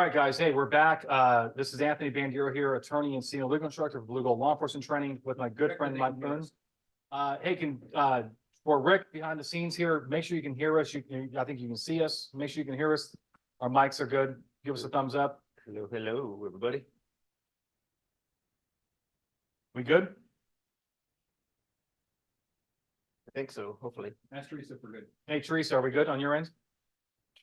right, guys. Hey, we're back. This is Anthony Bandiero here, attorney and senior legal instructor for Blue Gold Law Enforcement Training with my good friend Mike Boone. Hey, for Rick behind the scenes here, make sure you can hear us. I think you can see us. Make sure you can hear us. Our mics are good. Give us a thumbs up. Hello, everybody. We good? I think so, hopefully. Ask Teresa if we're good. Hey, Teresa, are we good on your end?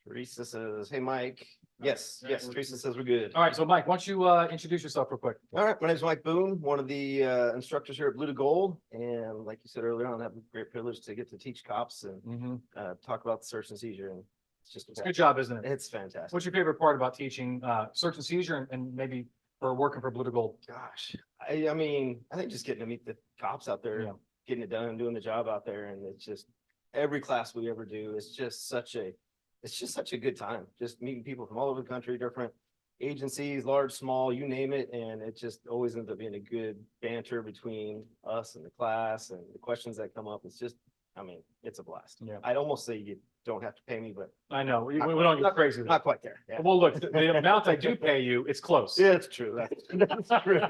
Teresa says, hey, Mike. Yes, Teresa says we're good. All right, so Mike, why don't you introduce yourself real quick? All right, my name is Mike Boone, one of the instructors here at Blue to Gold. And like you said earlier on, I have a great privilege to get to teach cops and talk about the search and seizure. And it's a good job, isn't it? It's fantastic. What's your favorite part about teaching search and seizure and maybe for working for Blue to Gold? Gosh, I mean, I think just getting to meet the cops out there, getting it done, doing the job out there. And it's just every class we ever do, it's just such a good time. Just meeting people from all over the country, different agencies, large, small, you name it. And it just always ends up being a good banter between us and the class and the questions that come up. It's just, I mean, it's a blast. Yeah. I'd almost say you don't have to pay me, but I know we don't get crazy. Not quite there. Yeah. Well, look, the amount I do pay you, it's close. Yeah, it's true. That's true.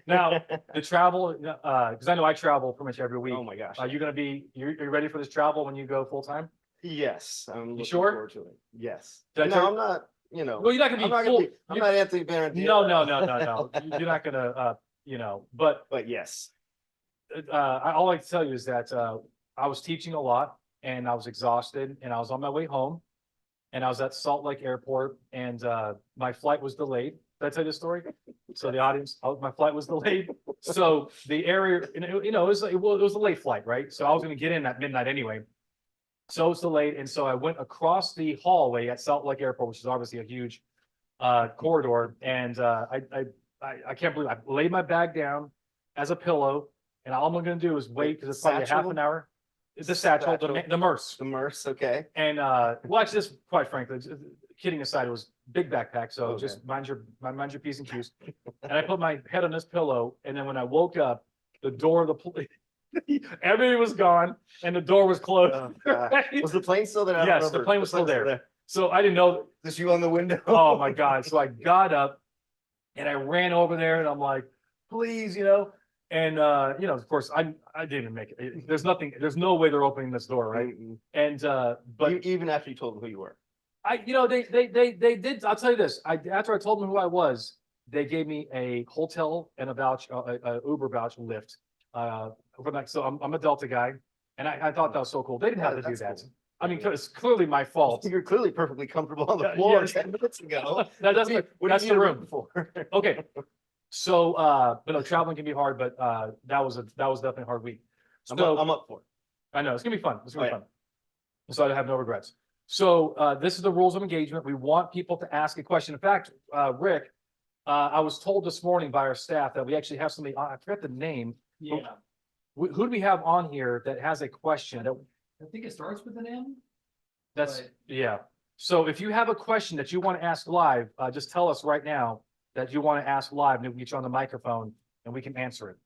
Now, the travel, because I know I travel pretty much every week. Oh my gosh. Are you going to you're ready for this travel when you go full time? Yes, I'm looking sure? forward to it. Yes. Did I No, tell- I'm not, you know. Well, you're not going to be full. I'm not Anthony Bandiero. No. You're not going to, But yes. all I can tell you is that I was teaching a lot and I was exhausted and I was on my way home and I was at Salt Lake Airport and my flight was delayed. Did I tell you the story? So the audience, my flight was delayed. So the area, it was a late flight, right? So I was going to get in at midnight anyway. So it's delayed. And so I went across the hallway at Salt Lake Airport, which is obviously a huge corridor. And I can't believe I laid my bag down as a pillow. And all I'm going to do is wait because it's probably a half an hour. The satchel, the MERS. The MERS, okay. And well, actually, just quite frankly, kidding aside, it was big backpack. So Okay. just mind your P's and Q's. And I put my head on this pillow. And then when I woke up, the door of the police, everything was gone and the door was closed. Right? Was the plane still there? Yes, the plane was still there. So I didn't know. Just you on the window? Oh my God. So I got up and I ran over there and I'm like, please, and of course I didn't even make it. There's no way they're opening this door, right? And but even after you told them who you were. They did. I'll tell you this. After I told them who I was, they gave me a hotel and a voucher, a Uber voucher lift. So I'm a Delta guy, and I thought that was so cool. They didn't have to do that. Cool. I mean, it's clearly my fault. You're clearly perfectly comfortable on the floor yes. 10 minutes ago. That's the room for. Okay. So, but no, traveling can be hard, but that was definitely a hard week. So I'm up for it. I know it's gonna be fun. It's gonna be fun. So I have no regrets. So this is the rules of engagement. We want people to ask a question. In fact, Rick, I was told this morning by our staff that we actually have somebody. I forgot the name. Yeah. Who do we have on here that has a question? I think it starts with an M. Yeah. So if you have a question that you want to ask live, just tell us right now that you want to ask live, and we'll get you on the microphone and we can answer it.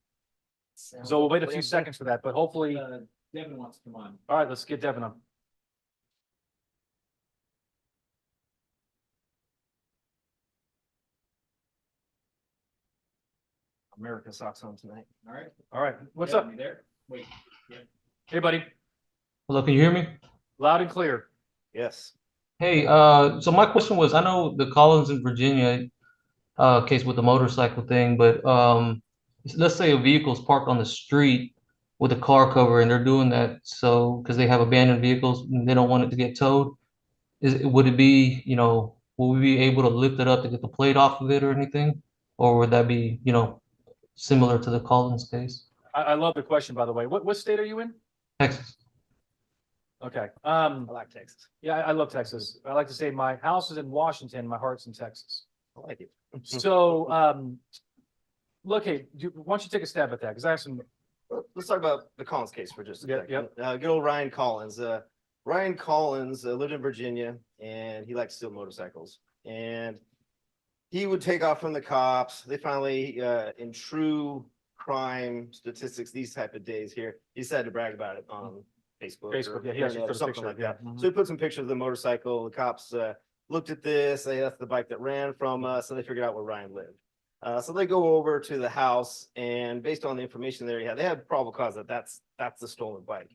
So we'll wait a few seconds for that, but hopefully. Devin wants to come on. All right, let's get Devin on. America socks on tonight. All right. All right. What's Devin, up? you there? Wait. Yeah. Hey, buddy. Hello, can you hear me? Loud and clear. Yes. Hey, so my question was, I know the Collins in Virginia case with the motorcycle thing, but let's say a vehicle's parked on the street with a car cover and they're doing that so because they have abandoned vehicles and they don't want it to get towed. Would it be, will we be able to lift it up to get the plate off of it or anything? Or would that be, similar to the Collins case? I love the question, by the way. What state are you in? Texas. Okay. I like Texas. Yeah, I love Texas. I like to say my house is in Washington, my heart's in Texas. I like it. So, look, hey, why don't you take a stab at that? Because I have some. Let's talk about the Collins case for just a second. Yep. Good old Ryan Collins. Ryan Collins lived in Virginia and he liked to steal motorcycles. And he would take off from the cops. They finally, in true crime statistics, these type of days here, he decided to brag about it on Facebook. Facebook, or yeah, he actually internet put or a something picture, like yeah. that. So he put some pictures of the motorcycle. The cops looked at this, that's the bike that ran from us, so they figured out where Ryan lived. So they go over to the house, and based on the information there, yeah, they had probable cause that that's the stolen bike.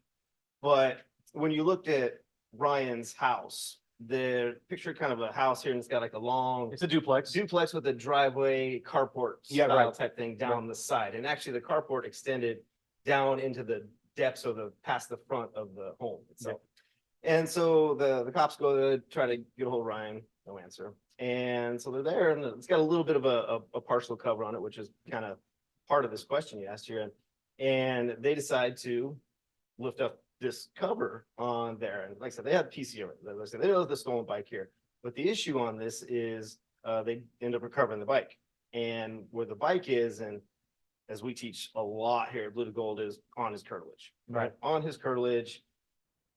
But when you looked at Ryan's house, the picture kind of a house here, and it's got like a long It's a duplex. duplex with a driveway carport Yeah, style right. type thing down the side. And actually the carport extended down into the depths of past the front of the home itself. And so the cops go to try to get a hold of Ryan, no answer. And so they're there, and it's got a little bit of a partial cover on it, which is kind of part of this question you asked here. And they decide to lift up this cover on there. And like I said, they had PCO. Like I said, they know the stolen bike here. But the issue on this is they end up recovering the bike. And where the bike is, and as we teach a lot here at Blue to Gold, is on his curtilage. Right. On his curtilage.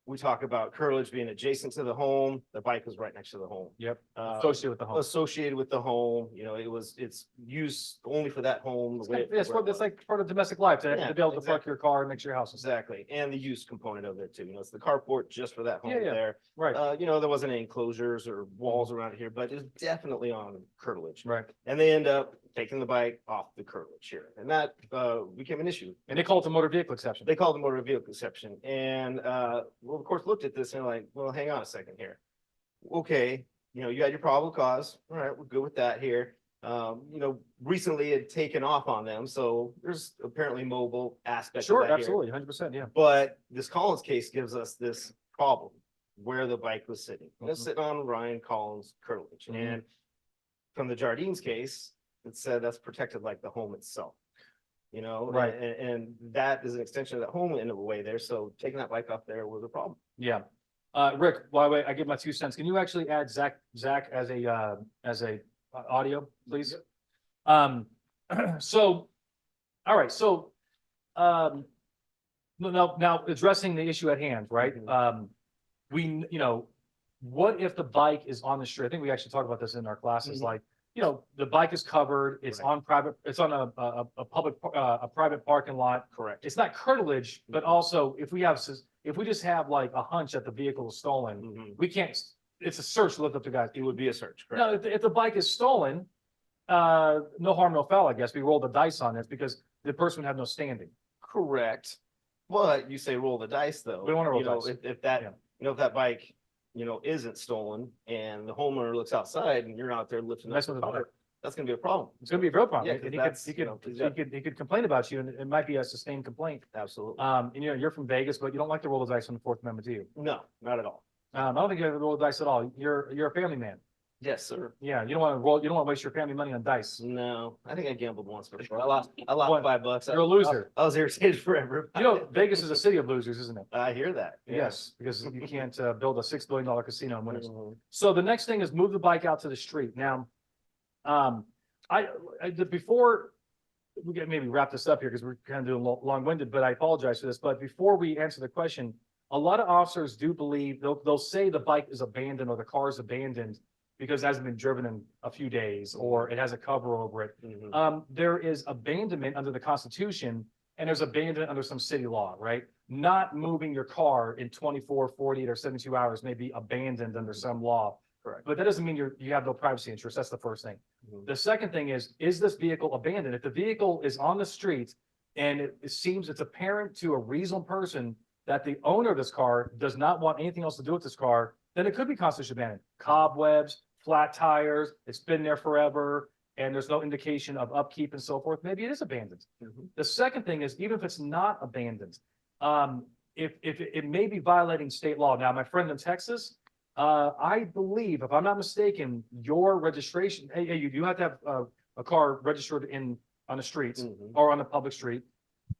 We talk about curtilage being adjacent to the home. The bike was right next to the home. Yep. Uh, Associated with the home. Associated with the home, it's used only for that home. the way it- It's where it it's was. like part of domestic life to Yeah, be able to park exactly. your car and make sure your house is. Exactly, and the use component of it too, it's the carport just for that home Yeah, yeah. there. Right, There wasn't any enclosures or walls around here, but it's definitely on curtilage. right. And they end up taking the bike off the curtilage here, and that became an issue. And they call it the motor vehicle exception. They called the motor vehicle exception, and well, of course, looked at this and like, well, hang on a second here. Okay, you had your probable cause. All right, we're good with that here. Recently it had taken off on them, so there's apparently mobile aspect. Sure, of that here. absolutely, 100%, yeah. But this Collins case gives us this problem where the bike was sitting. It's Mhm. sitting on Ryan Collins' curtilage. Mhm. And from the Jardines case, it said that's protected like the home itself. Right. And that is an extension of that home in a way there. So taking that bike off there was a problem. Yeah. Rick, while I give my 2 cents, can you actually add Zach as a audio, please? So, all right, so, now addressing the issue at hand, right? Mhm. What if the bike is on the street? I think we actually talked about this in our classes, Mhm. like, the bike is covered, it's Right. on private, it's on a public, a private parking lot. Correct. It's not curtilage, but also if we just have like a hunch that the vehicle is stolen, Mhm. we can't, it's a search to lift up the guy. It would be a search, correct? No, if the bike is stolen, no harm, no foul, I guess. We roll the dice on it because the person would have no standing. Correct. But you say roll the dice though. We don't wanna roll dice. If that, Yeah. if that bike, isn't stolen and the homeowner looks outside and you're out there lifting up Messing the with the car, that's gonna be a problem. It's gonna be a real problem. Yeah, And 'cause he could, that's, he could, 'cause he that- could, he could complain about you and it might be a sustained complaint. Absolutely. And you're from Vegas, but you don't like to roll the dice on the Fourth Amendment, do you? No, not at all. I don't think you have to roll the dice at all. You're a family man. Yes, sir. Yeah, you don't want to roll, you don't want to waste your family money on dice. No, I think I gambled once before. I lost What? $5. You're a loser. I was irritated forever. Vegas is a city of losers, isn't it? I hear that. yeah. Yes, because you can't build a $6 billion casino in winners. Mhm. So the next thing is move the bike out to the street. Now, before we get maybe wrap this up here because we're kind of doing long-winded, but I apologize for this. But before we answer the question, a lot of officers do believe they'll say the bike is abandoned or the car is abandoned because it hasn't been driven in a few days or it has a cover over it. Mhm. There is abandonment under the Constitution and there's abandonment under some city law, right? Not moving your car in 24, 48, or 72 hours may be abandoned under some law. Correct. But that doesn't mean you have no privacy interest. That's the first thing. Mhm. The second thing is this vehicle abandoned? If the vehicle is on the street and it seems it's apparent to a reasonable person that the owner of this car does not want anything else to do with this car, then it could be constitutionally abandoned. Cobwebs, flat tires, it's been there forever, and there's no indication of upkeep and so forth. Maybe it is abandoned. Mhm. The second thing is, even if it's not abandoned, if it may be violating state law. Now, my friend in Texas, I believe, if I'm not mistaken, your registration, you do have to have a car registered on the streets Mhm. or on a public street.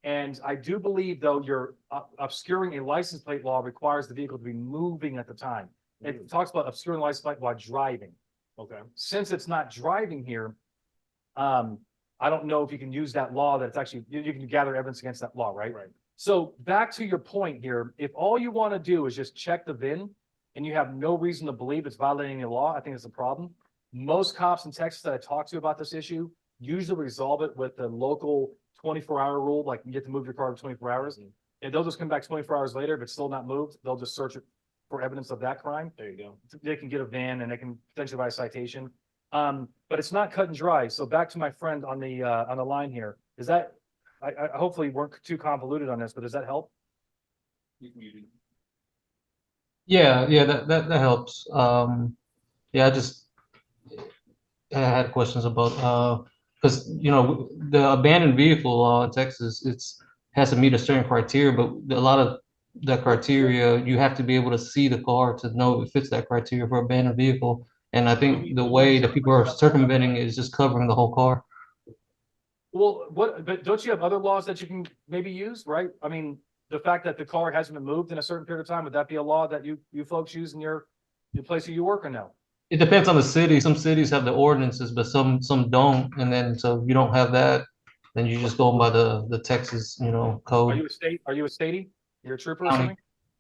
And I do believe, though, you're obscuring a license plate law requires the vehicle to be moving at the time. It talks about obscuring license plate while driving. Okay. Since it's not driving here, I don't know if you can use that law that it's actually, you can gather evidence against that law, right? Right. So back to your point here, if all you want to do is just check the VIN and you have no reason to believe it's violating the law, I think it's a problem. Most cops in Texas that I talk to about this issue usually resolve it with the local 24-hour rule, like you get to move your car for 24 hours. Mhm. And they'll just come back 24 hours later. If it's still not moved, they'll just search it for evidence of that crime, There you go. they can get a van and they can potentially buy a citation. But it's not cut and dry. So back to my friend on the line here, is that, I hopefully weren't too convoluted on this, but does that help? You can use it. Yeah, that helps. Yeah, I had questions about, because, the abandoned vehicle law in Texas, has to meet a certain criteria, but a lot of the criteria, you have to be able to see the car to know if it fits that criteria for abandoned vehicle. And I think the way that people are circumventing it is just covering the whole car. Well, but don't you have other laws that you can maybe use, right? I mean, the fact that the car hasn't been moved in a certain period of time, would that be a law that you folks use in your place where you work or no? It depends on the city. Some cities have the ordinances, but some don't. And then, so if you don't have that, then you just go by the Texas, Are code. you a statey? You're a trooper or County. something?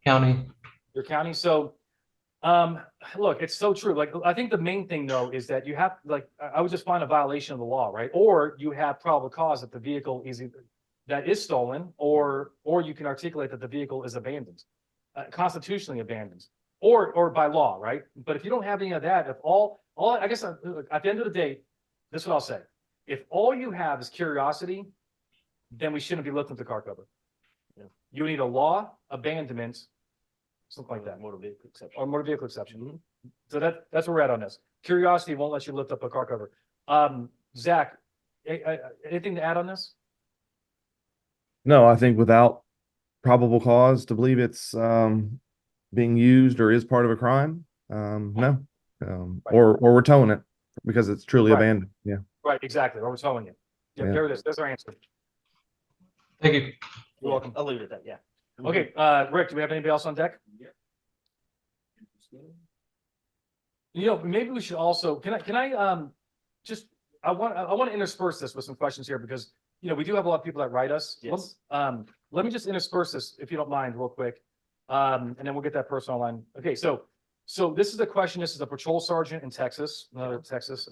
County. Your county? So, look, it's so true. Like, I think the main thing though, is that you have, like, I would just find a violation of the law, right? Or you have probable cause that the vehicle is either, that is stolen, or you can articulate that the vehicle is abandoned, constitutionally abandoned, or by law, right? But if you don't have any of that, if I guess, look, at the end of the day, this is what I'll say. If all you have is curiosity, then we shouldn't be lifting the car cover. Yeah. You need a law, abandonment, something like that, Motor vehicle exception. or motor vehicle exception. Mhm. So that's where we're at on this. Curiosity won't let you lift up a car cover. Zach, anything to add on this? No, I think without probable cause to believe it's being used or is part of a crime, no. Or we're towing it because it's truly Right. abandoned. Yeah. Right, exactly, what we're telling you. Yeah, Yeah. there it is, there's our answer. Thank you. You're welcome. I'll leave it at that, yeah. Okay, Rick, do we have anybody else on deck? Interested? Maybe we should also, can I, just, I want to intersperse this with some questions here because, we do have a lot of people that write us. Yes. Let me just intersperse this, if you don't mind, real quick. And then we'll get that person online. Okay, so this is a question. This is a patrol sergeant in Texas, another Texas.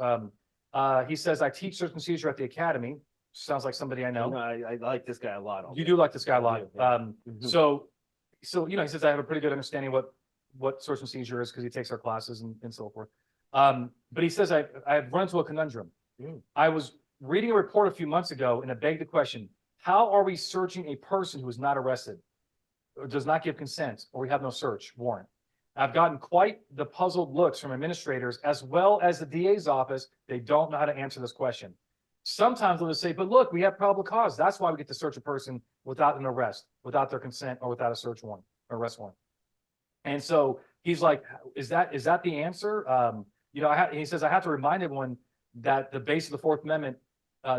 He says, I teach search and seizure at the academy. Sounds like somebody I know. No, I like this guy a lot. You do like this guy a lot. I do, yeah. Mhm. So, he says, I have a pretty good understanding what search and seizure is because he takes our classes and so forth. But he says, I've run into a conundrum. Mm. I was reading a report a few months ago and it begged the question, how are we searching a person who is not arrested or does not give consent or we have no search warrant? I've gotten quite the puzzled looks from administrators as well as the DA's office. They don't know how to answer this question. Sometimes they'll just say, but look, we have probable cause. That's why we get to search a person without an arrest, without their consent or without a search warrant or arrest warrant. And so he's like, is that the answer? He says, I have to remind everyone that the base of the Fourth Amendment,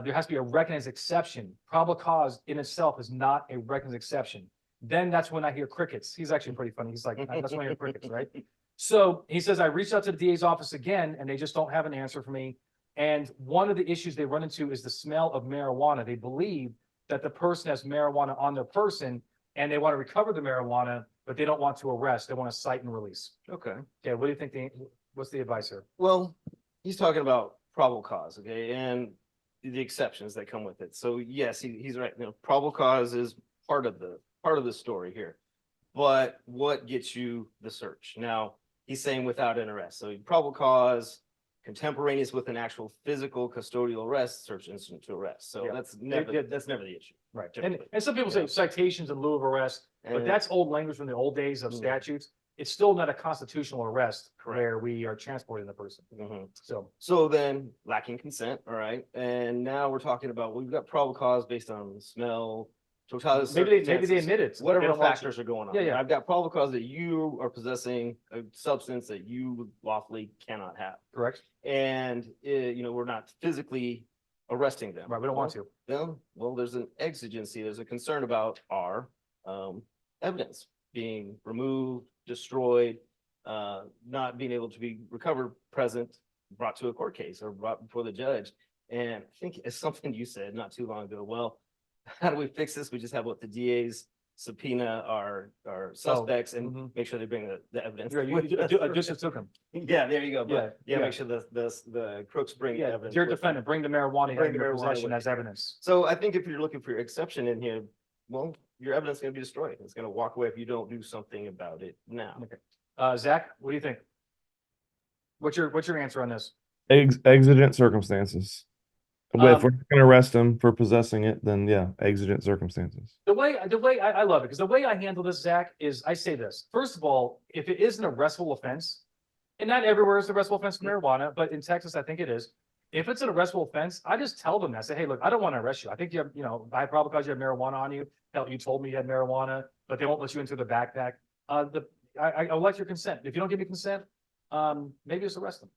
there has to be a recognized exception. Probable cause in itself is not a recognized exception. Then that's when I hear crickets. He's actually pretty funny. He's like, that's when I hear crickets, right? So he says, I reached out to the DA's office again, and they just don't have an answer for me. And one of the issues they run into is the smell of marijuana. They believe that the person has marijuana on their person and they want to recover the marijuana, but they don't want to arrest. They want to cite and release. Okay. Okay, what do you think? What's the advice here? Well, he's talking about probable cause, okay, and the exceptions that come with it. So yes, he's right. Probable cause is part of the story here. But what gets you the search? Now, he's saying without an arrest. So probable cause, contemporaneous with an actual physical custodial arrest, search incident to arrest. So Yeah. that's never the issue. Right. Typically. And some people say Yeah. citations in lieu of arrest, but And- that's old language from the old days of Mhm. statutes. It's still not a constitutional arrest Correct. where we are transporting the person. Mhm. So, then lacking consent, all right, and now we're talking about, we've got probable cause based on smell, totality of maybe they circumstances, admit it. They whatever don't want factors are going on. Yeah, yeah. I've got probable cause that you are possessing a substance that you lawfully cannot have. Correct? And, we're not physically arresting them. Right, we don't want to. No, well, there's an exigency, there's a concern about our evidence being removed, destroyed, not being able to be recovered, present, brought to a court case or brought before the judge. And I think it's something you said not too long ago. Well, how do we fix this? We just have what the DA's subpoena our suspects and mhm. make sure they bring the evidence. Yeah, just took him. Yeah, there you go. Yeah, But yeah. make sure the crooks bring Yeah, evidence. dear with them. defendant, bring the marijuana Bring in the your marijuana possession with as you. evidence. So I think if you're looking for your exception in here, well, your evidence is gonna be destroyed. It's gonna walk away if you don't do something about it now. Okay. Zach, what do you think? What's your answer on this? Exigent circumstances. But if Um, we're gonna arrest him for possessing it, then yeah, exigent circumstances. The way I love it, because the way I handle this, Zach, is I say this. First of all, if it is an arrestable offense, and not everywhere is an arrestable offense for marijuana, but in Texas, I think it is. If it's an arrestable offense, I just tell them that. Say, hey, look, I don't want to arrest you. I think you have, I have probable cause you have marijuana on you. Hell, you told me you had marijuana, but they won't let you into the backpack. I would like your consent. If you don't give me consent, maybe just arrest them.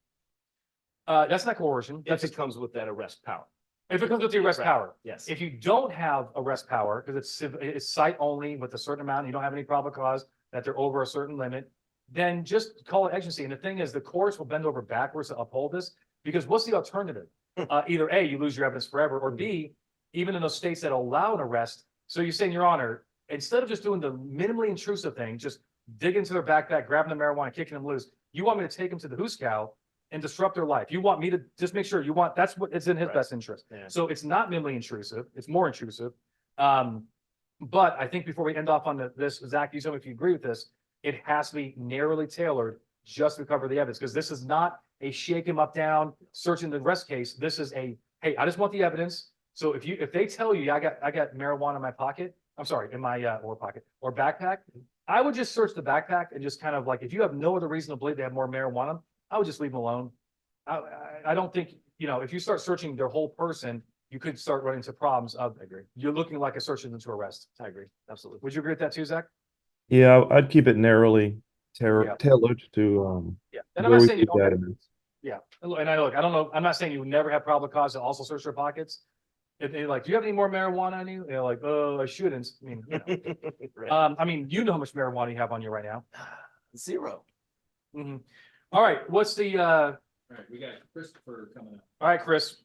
That's not coercion. If it comes with that arrest power. If it comes with the arrest Right. power. Yes. If you don't have arrest power, because it's sight only with a certain amount, you don't have any probable cause that they're over a certain limit, then just call it exigency. And the thing is, the courts will bend over backwards to uphold this, because what's the alternative? Either A, you lose your evidence forever, or B, even in those states that allow an arrest. So you're saying, Your Honor, instead of just doing the minimally intrusive thing, just dig into their backpack, grabbing the marijuana, kicking them loose, you want me to take them to the hoosegow and disrupt their life. You want me to just make sure that's what it's in his Right. best interest. Yeah. So it's not minimally intrusive, it's more intrusive. But I think before we end off on this, Zach, you tell me if you agree with this, it has to be narrowly tailored just to cover the evidence, because this is not a shake him up down, search and arrest case. This is a, hey, I just want the evidence. So if they tell you, I got marijuana in my pocket, I'm sorry, in my or pocket or backpack, I would just search the backpack and just kind of like, if you have no other reason to believe they have more marijuana, I would just leave them alone. I don't think, if you start searching their whole person, you could start running into problems of, I agree, you're looking like a search into arrest. I agree. Absolutely. Would you agree with that too, Zach? Yeah, I'd keep it narrowly Yeah. tailored to Yeah. And I'm where not we saying you keep don't the have, evidence. yeah. And I don't know, I'm not saying you never have probable cause to also search their pockets. If they like, do you have any more marijuana on you? They're like, oh, I shouldn't. I mean, Right. you know how much marijuana you have on you right now. 0. Mhm. All right, what's the, All right, we got Christopher coming up. all right, Chris.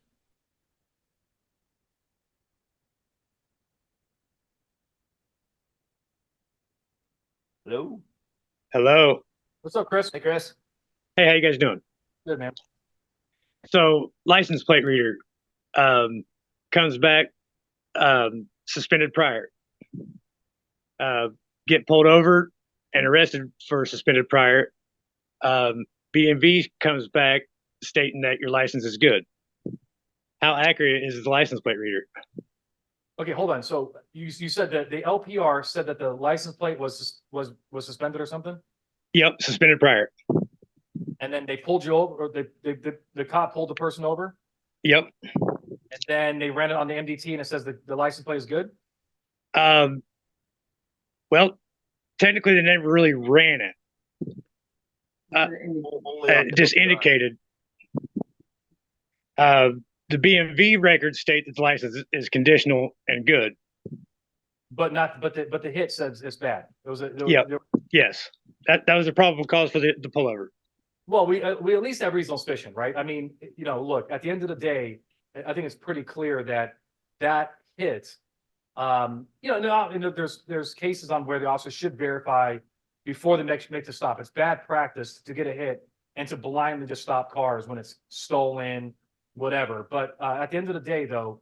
Hello. Hello. What's up, Chris? Hey, Chris. Hey, how you guys doing? Good, man. So, license plate reader comes back suspended prior. Get pulled over and arrested for suspended prior. BMV comes back stating that your license is good. How accurate is the license plate reader? Okay, hold on. So you said that the LPR said that the license plate was suspended or something? Yep, suspended prior. And then they pulled you over, or the cop pulled the person over, Yep. and then they ran it on the MDT and it says that the license plate is good? Well, technically they never really ran it. Only on Just LPR. indicated. The BMV records state that the license is conditional and good. But the hit says it's bad. It was Yep. Yes, that was a probable cause for the pullover. Well, we at least have reasonable suspicion, right? I mean, look, at the end of the day, I think it's pretty clear that hit, there's cases on where the officer should verify before they make the stop. It's bad practice to get a hit and to blindly just stop cars when it's stolen, whatever. But at the end of the day, though,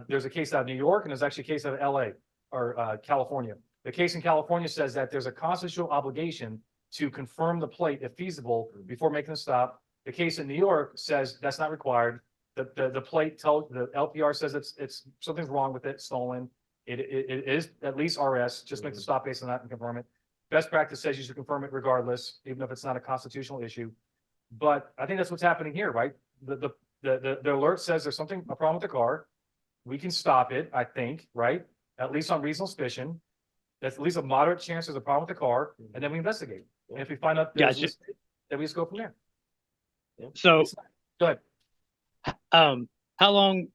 there's a case out of New York and there's actually a case out of LA or California. The case in California says that there's a constitutional obligation to confirm the plate if feasible before making the stop. The case in New York says that's not required. The plate the LPR says it's something's wrong with it, stolen. It is at least RS, just make the stop based on that and confirm it. Best practice says you should confirm it regardless, even if it's not a constitutional issue. But I think that's what's happening here, right? The alert says there's a problem with the car. We can stop it, I think, right? At least on reasonable suspicion. That's at least a moderate chance there's a problem with the car, and then we investigate. And if we find out there's a Gotcha. mistake, then we just go from there. So, Go ahead. how long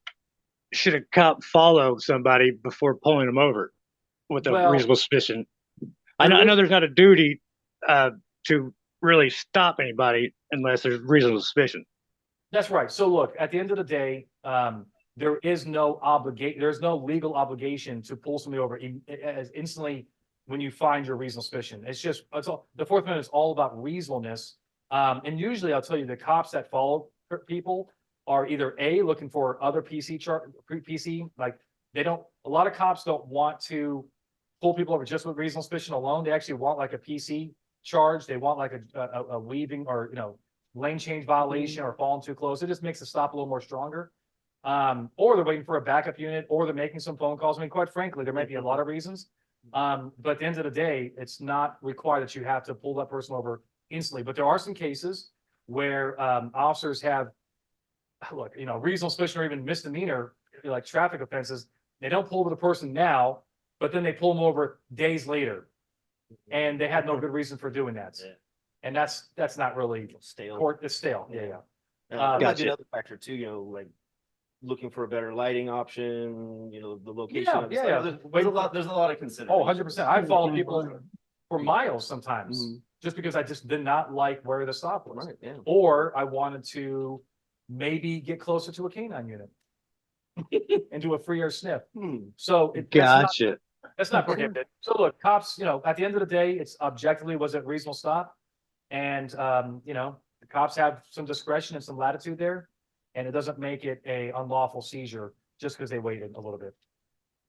should a cop follow somebody before pulling them over with a Well, reasonable suspicion? I know there's not a duty to really stop anybody unless there's reasonable suspicion. That's right. So look, at the end of the day, there is no there's no legal obligation to pull somebody over as instantly when you find your reasonable suspicion. The Fourth Amendment is all about reasonableness. And usually I'll tell you the cops that follow people are either A, looking for other PC, like a lot of cops don't want to pull people over just with reasonable suspicion alone. They actually want like a PC charge, they want like a weaving or, lane change violation or falling too close. It just makes the stop a little more stronger. Or they're waiting for a backup unit, or they're making some phone calls. I mean, quite frankly, there might be a lot of reasons. But at the end of the day, it's not required that you have to pull that person over instantly. But there are some cases where officers have, look, reasonable suspicion or even misdemeanor, like traffic offenses. They don't pull over the person now, but then they pull them over days later. And they had no good reason for doing that. Yeah. And that's not really Stale. court, it's stale. Yeah. That might be Gotcha. another factor too, like looking for a better lighting option, the location. Yeah, of the yeah, stuff. yeah. There's a lot of considerations. Oh, 100%. I follow people for miles sometimes, Mhm. just because I just did not like where the stop was. Right, yeah. Or I wanted to maybe get closer to a canine unit and do a free air sniff. So Gotcha. that's not prohibited. So look, cops, at the end of the day, it's objectively, was it a reasonable stop? And, the cops have some discretion and some latitude there. And it doesn't make it a unlawful seizure just because they waited a little bit.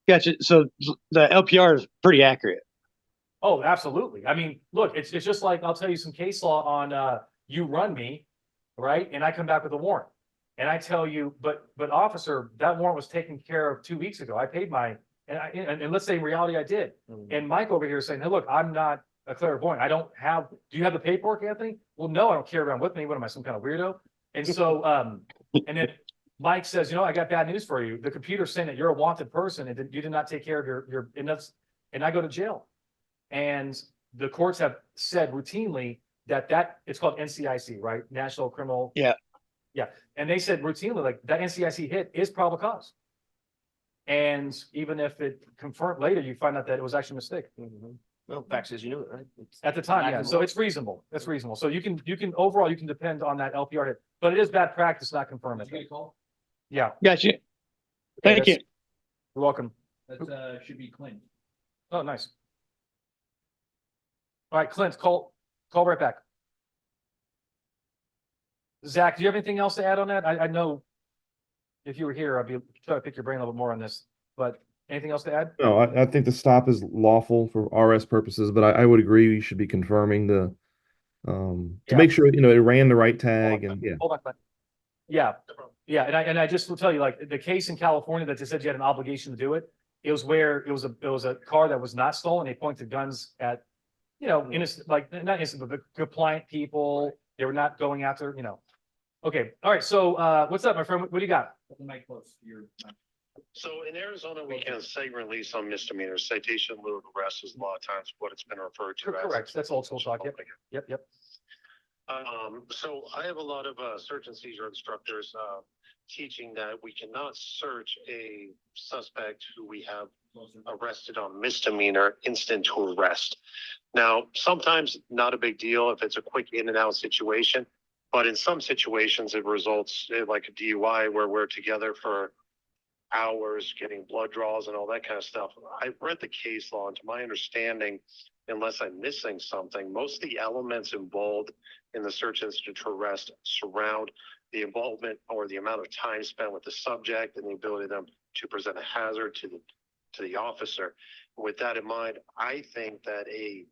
Gotcha. So the LPR is pretty accurate. Oh, absolutely. I mean, look, it's just like, I'll tell you some case law on, you run me, right? And I come back with a warrant. And I tell you, but officer, that warrant was taken care of 2 weeks ago. I paid and let's say in reality I did. And Mike over here is saying, hey, look, I'm not a clairvoyant. Do you have the paperwork, Anthony? Well, no, I don't carry around with me. What am I, some kind of weirdo? And so, and then Mike says, I got bad news for you. The computer's saying that you're a wanted person and that you did not take care of your, and I go to jail. And the courts have said routinely that it's called NCIC, right? National Criminal. Yeah. Yeah. And they said routinely, like that NCIC hit is probable cause. And even if it confirmed later, you find out that it was actually a mistake. Well, fact says you knew it, right? At the time, yeah. So it's reasonable. It's reasonable. So you can overall, you can depend on that LPR hit, but it is bad practice not confirm Did it. you get a call? Yeah. Gotcha. Thank you. You're welcome. That should be Clint. Oh, nice. All right, Clint, call right back. Zach, do you have anything else to add on that? I know if you were here, I'd be trying to pick your brain a little bit more on this, but anything else to add? No, I think the stop is lawful for RS purposes, but I would agree you should be confirming to Yeah. make sure, it ran the right tag and yeah. Hold on, Clint. Yeah, yeah, and I just will tell you, like, the case in California that they said you had an obligation to do it, it was where it was a car that was not stolen. They pointed guns at, innocent, like, not innocent, but compliant people. They were not going after, Okay, all right, so what's up, my friend? What do you got? Put the mic close to your mic. So in Arizona, we can say release on misdemeanors. Citation in lieu of arrest is a lot of times what it's been referred to as. Correct, that's old school talk, yep. So I have a lot of search and seizure instructors teaching that we cannot search a suspect who we have arrested on misdemeanor instant to arrest. Now, sometimes not a big deal if it's a quick in and out situation, but in some situations it results in like a DUI where we're together for hours getting blood draws and all that kind of stuff. I've read the case law, and to my understanding, unless I'm missing something, most of the elements involved in the search incident to arrest surround the involvement or the amount of time spent with the subject and the ability of them to present a hazard to the officer. With that in mind, I think that a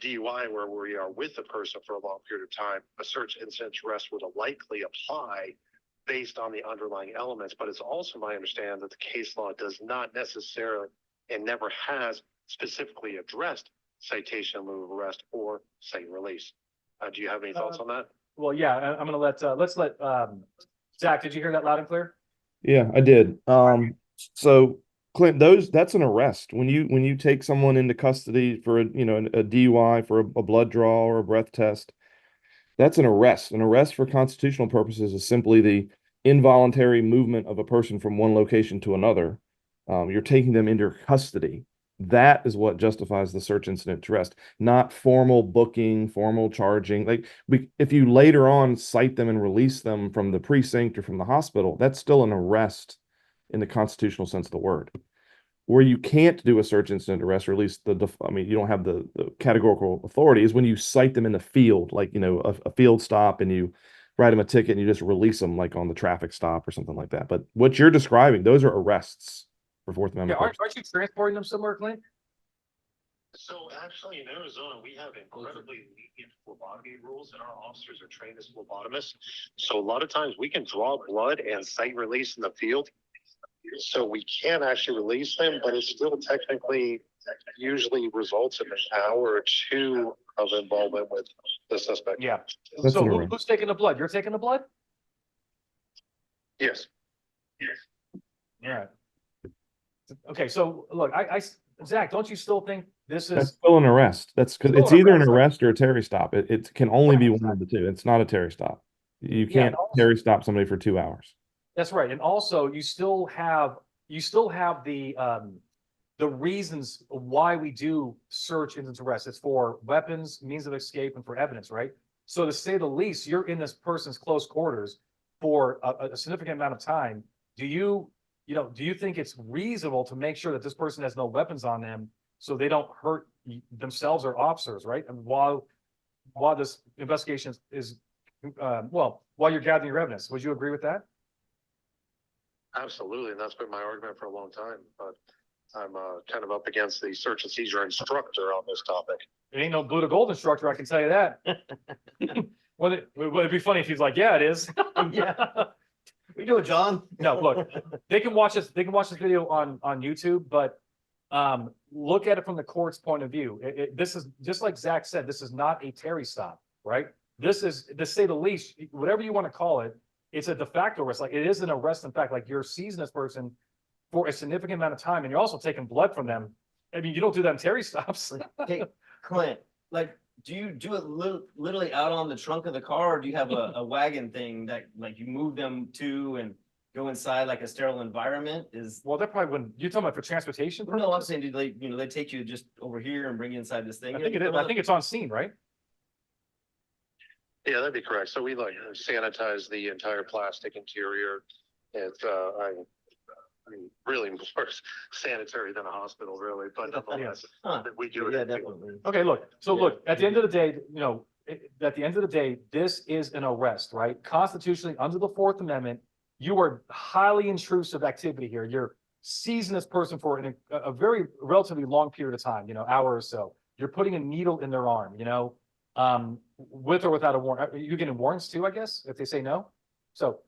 DUI where we are with the person for a long period of time, a search incident to arrest would likely apply based on the underlying elements. But it's also my understanding that the case law does not necessarily and never has specifically addressed citation in lieu of arrest or cite release. Do you have any thoughts on that? Well, yeah, I'm gonna let's let Zach, did you hear that loud and clear? Yeah, I did. So Clint, that's an arrest. When you take someone into custody for a DUI, for a blood draw or a breath test, that's an arrest. An arrest for constitutional purposes is simply the involuntary movement of a person from one location to another. You're taking them into custody. That is what justifies the search incident to arrest, not formal booking, formal charging. Like if you later on cite them and release them from the precinct or from the hospital, that's still an arrest in the constitutional sense of the word. Where you can't do a search incident arrest, or at least you don't have the categorical authority, is when you cite them in the field, like, a field stop, and you write them a ticket and you just release them like on the traffic stop or something like that. But what you're describing, those are arrests for Fourth Yeah, Amendment. aren't you transporting them somewhere, Clint? So actually in Arizona, we have incredibly lenient phlebotomy rules and our officers are trained as phlebotomists. So a lot of times we can draw blood and site release in the field. So we can actually release them, but it still technically usually results in an hour or two of involvement with the suspect. Yeah. That's So interesting. who's taking the blood? You're taking the blood? Yes. All right. Okay, so look, Zach, don't you still think this That's is, still an arrest. That's because Still it's an either an arrest, right? arrest or a Terry stop. It can only be Right, one of the two. It's not a Terry stop. You Yeah, can't and also- Terry stop somebody for 2 hours. that's right. And also you still have the reasons why we do search instance arrest. It's for weapons, means of escape, and for evidence, right? So to say the least, you're in this person's close quarters for a significant amount of time. Do you think it's reasonable to make sure that this person has no weapons on them so they don't hurt themselves or officers, right? And while this investigation is while you're gathering your evidence, would you agree with that? Absolutely, and that's been my argument for a long time, but I'm kind of up against the search and seizure instructor on this topic. It ain't no blue to gold instructor, I can tell you that. Well, it'd be funny if he's like, yeah, it is. Yeah. We do it, John. No, look, they can watch this video on YouTube, but look at it from the court's point of view. This is, just like Zach said, this is not a Terry stop, right? This is, to say the least, whatever you want to call it, it's a de facto arrest. Like, it is an arrest in fact, like you're seizing this person for a significant amount of time and you're also taking blood from them. I mean, you don't do that in Terry stops. Hey, Clint, like, do you do it literally out on the trunk of the car, or do you have a wagon thing that like you move them to and go inside like a sterile environment? Is Well, that probably wouldn't, you're talking about for transportation no, I'm purposes? saying, do they take you just over here and bring you inside this thing? I think it is. I think it's on scene, right? Yeah, that'd be correct. So we like sanitize the entire plastic interior. It's I mean, really more sanitary than a hospital, really, but nonetheless, Huh. we do it. Yeah, definitely. Okay, look, so Yeah. look, at the end of the day, at the end of the day, this is an arrest, right? Constitutionally, under the Fourth Amendment, you are highly intrusive activity here. You're seizing this person for a very relatively long period of time, hour or so. You're putting a needle in their arm, with or without a warrant. You're getting warrants too, I guess, if they say no. So,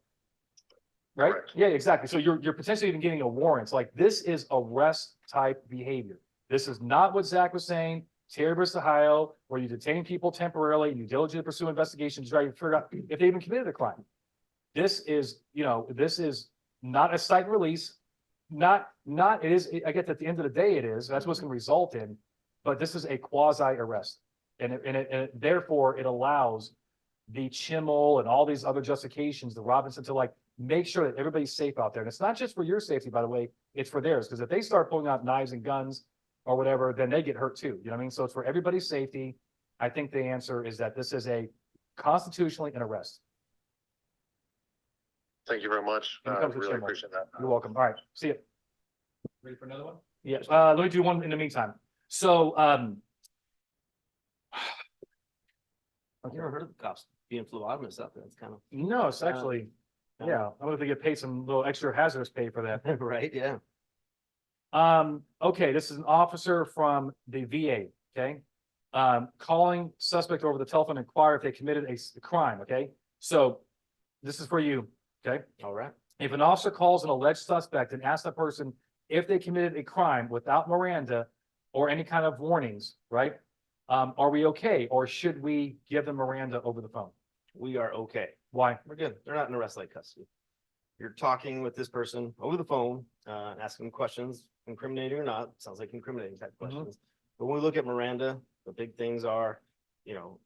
right? Correct. Yeah, exactly. So you're potentially even getting a warrant. Like, this is arrest type behavior. This is not what Zach was saying, Terry versus Ohio, where you detain people temporarily and you diligently pursue investigations to try to figure out if they even committed a crime. This is not a cite and release. It is, I guess at the end of the day it is, that's what's going to result in, but this is a quasi arrest. And therefore it allows the Chimmel and all these other justifications, the Robinson, to like make sure that everybody's safe out there. And it's not just for your safety, by the way, it's for theirs. Because if they start pulling out knives and guns or whatever, then they get hurt too. You know what I mean? So it's for everybody's safety. I think the answer is that this is a constitutionally an arrest. Thank you very much. When it I comes to really Chimmel. appreciate that. You're welcome. All right, see you. Ready for another one? Yes, let me do one in the meantime. So, I've never heard of the cops being phlebotomists out there. It's kind no, it's actually, yeah, I wonder if they get paid some little extra hazardous pay for that. of right. Yeah. Okay, this is an officer from the VA, okay? Calling suspect over the telephone to inquire if they committed a crime, okay? So this is for you, okay? All right. If an officer calls an alleged suspect and asks that person if they committed a crime without Miranda or any kind of warnings, right? Are we okay? Or should we give them Miranda over the phone? We are okay. Why? We're good. They're not in arrest like custody. You're talking with this person over the phone, asking them questions, incriminating or not. Sounds like incriminating type questions. But when we look at Miranda, the big things are,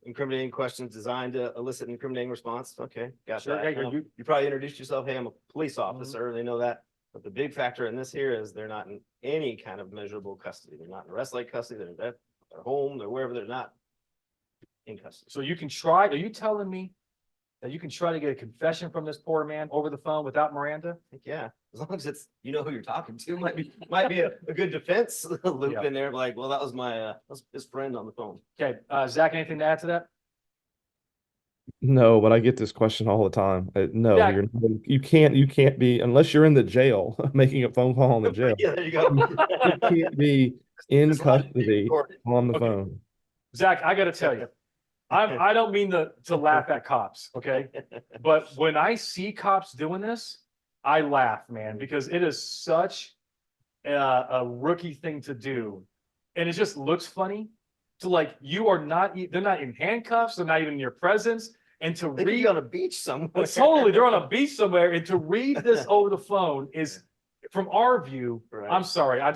incriminating questions designed to elicit an incriminating response. Okay, got Sure, that. yeah, You probably introduced yourself. Hey, I'm a police officer. They know that. But the big factor in this here is they're not in any kind of measurable custody. They're not in arrest like custody. They're at their home. They're wherever. They're not in custody. So you can try, are you telling me that you can try to get a confession from this poor man over the phone without Miranda? Think, yeah, as long as it's, who you're talking to, might be a good defense loop Yeah. in there, like, well, that was his friend on the phone. Okay, Zach, anything to add to that? No, but I get this question all the time. No, Yeah. you can't be, unless you're in the jail making a phone call in the jail. Yeah, there you go. You can't be in It's live being custody recorded. on the Okay. phone. Zach, I gotta tell you, I don't mean to laugh at cops, okay? But when I see cops doing this, I laugh, man, because it is such a rookie thing to do. And it just looks funny to like, you are not, they're not in handcuffs, they're not even in your presence. And to They could be read, on a beach somewhere. totally, they're on a beach somewhere. And to read this over the phone is, from our view, Right. I'm sorry, Uh,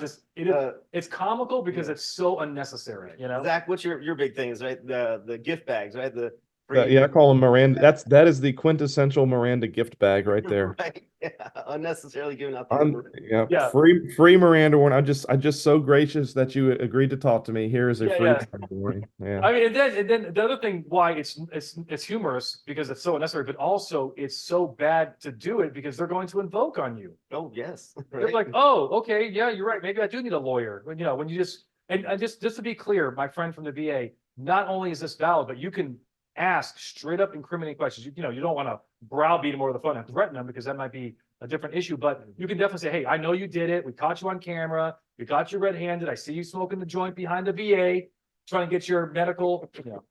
it's comical because yeah. it's so unnecessary, you know? Zach, what's your big thing is right? The gift bags, right? The Yeah, I call them Miranda. That is the quintessential Miranda gift bag right there. Right. Yeah. Unnecessarily giving out the Yeah, Yeah. free Miranda warning. I'm just so gracious that you agreed to talk to me. Here is a Yeah, free yeah. Miranda warning. Yeah. I mean, and then the other thing why it's humorous because it's so unnecessary, but also it's so bad to do it because they're going to invoke on you. Oh, yes. They're Right. like, oh, okay, yeah, you're right. Maybe I do need a lawyer. When you know, when you just and just to be clear, my friend from the VA, not only is this valid, but you can ask straight up incriminating questions. You know, you don't want to browbeat them over the phone and threaten them because that might be a different issue. But you can definitely say, hey, I know you did it. We caught you on camera. We got you red-handed. I see you smoking the joint behind the VA, trying to get your medical. You know.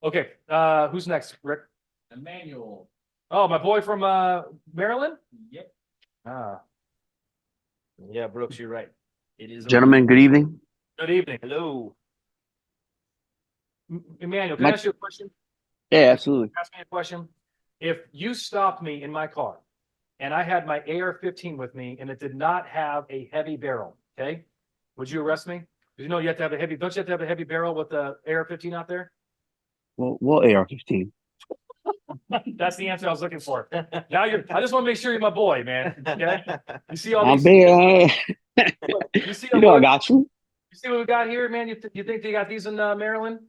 Okay, who's next, Rick? Emmanuel. Oh, my boy from Maryland. Yep. Ah, Yeah, Brooks, you're right. It is. Gentlemen, good evening. good evening, Hello. Emmanuel. Can I My- ask you a question? Yeah, absolutely. Ask me a question. If you stopped me in my car and I had my AR-15 with me and it did not have a heavy barrel, okay? Would you arrest me? 'Cause you know you have to have a heavy, don't you have to have a heavy barrel with the AR-15 out there? Well, AR-15. That's the answer I was looking for. Now I just want to make sure you're my boy, man. Okay? You see all I'm these, big. you see, You know, I got you. you see what we got here, man? You think they got these in Maryland?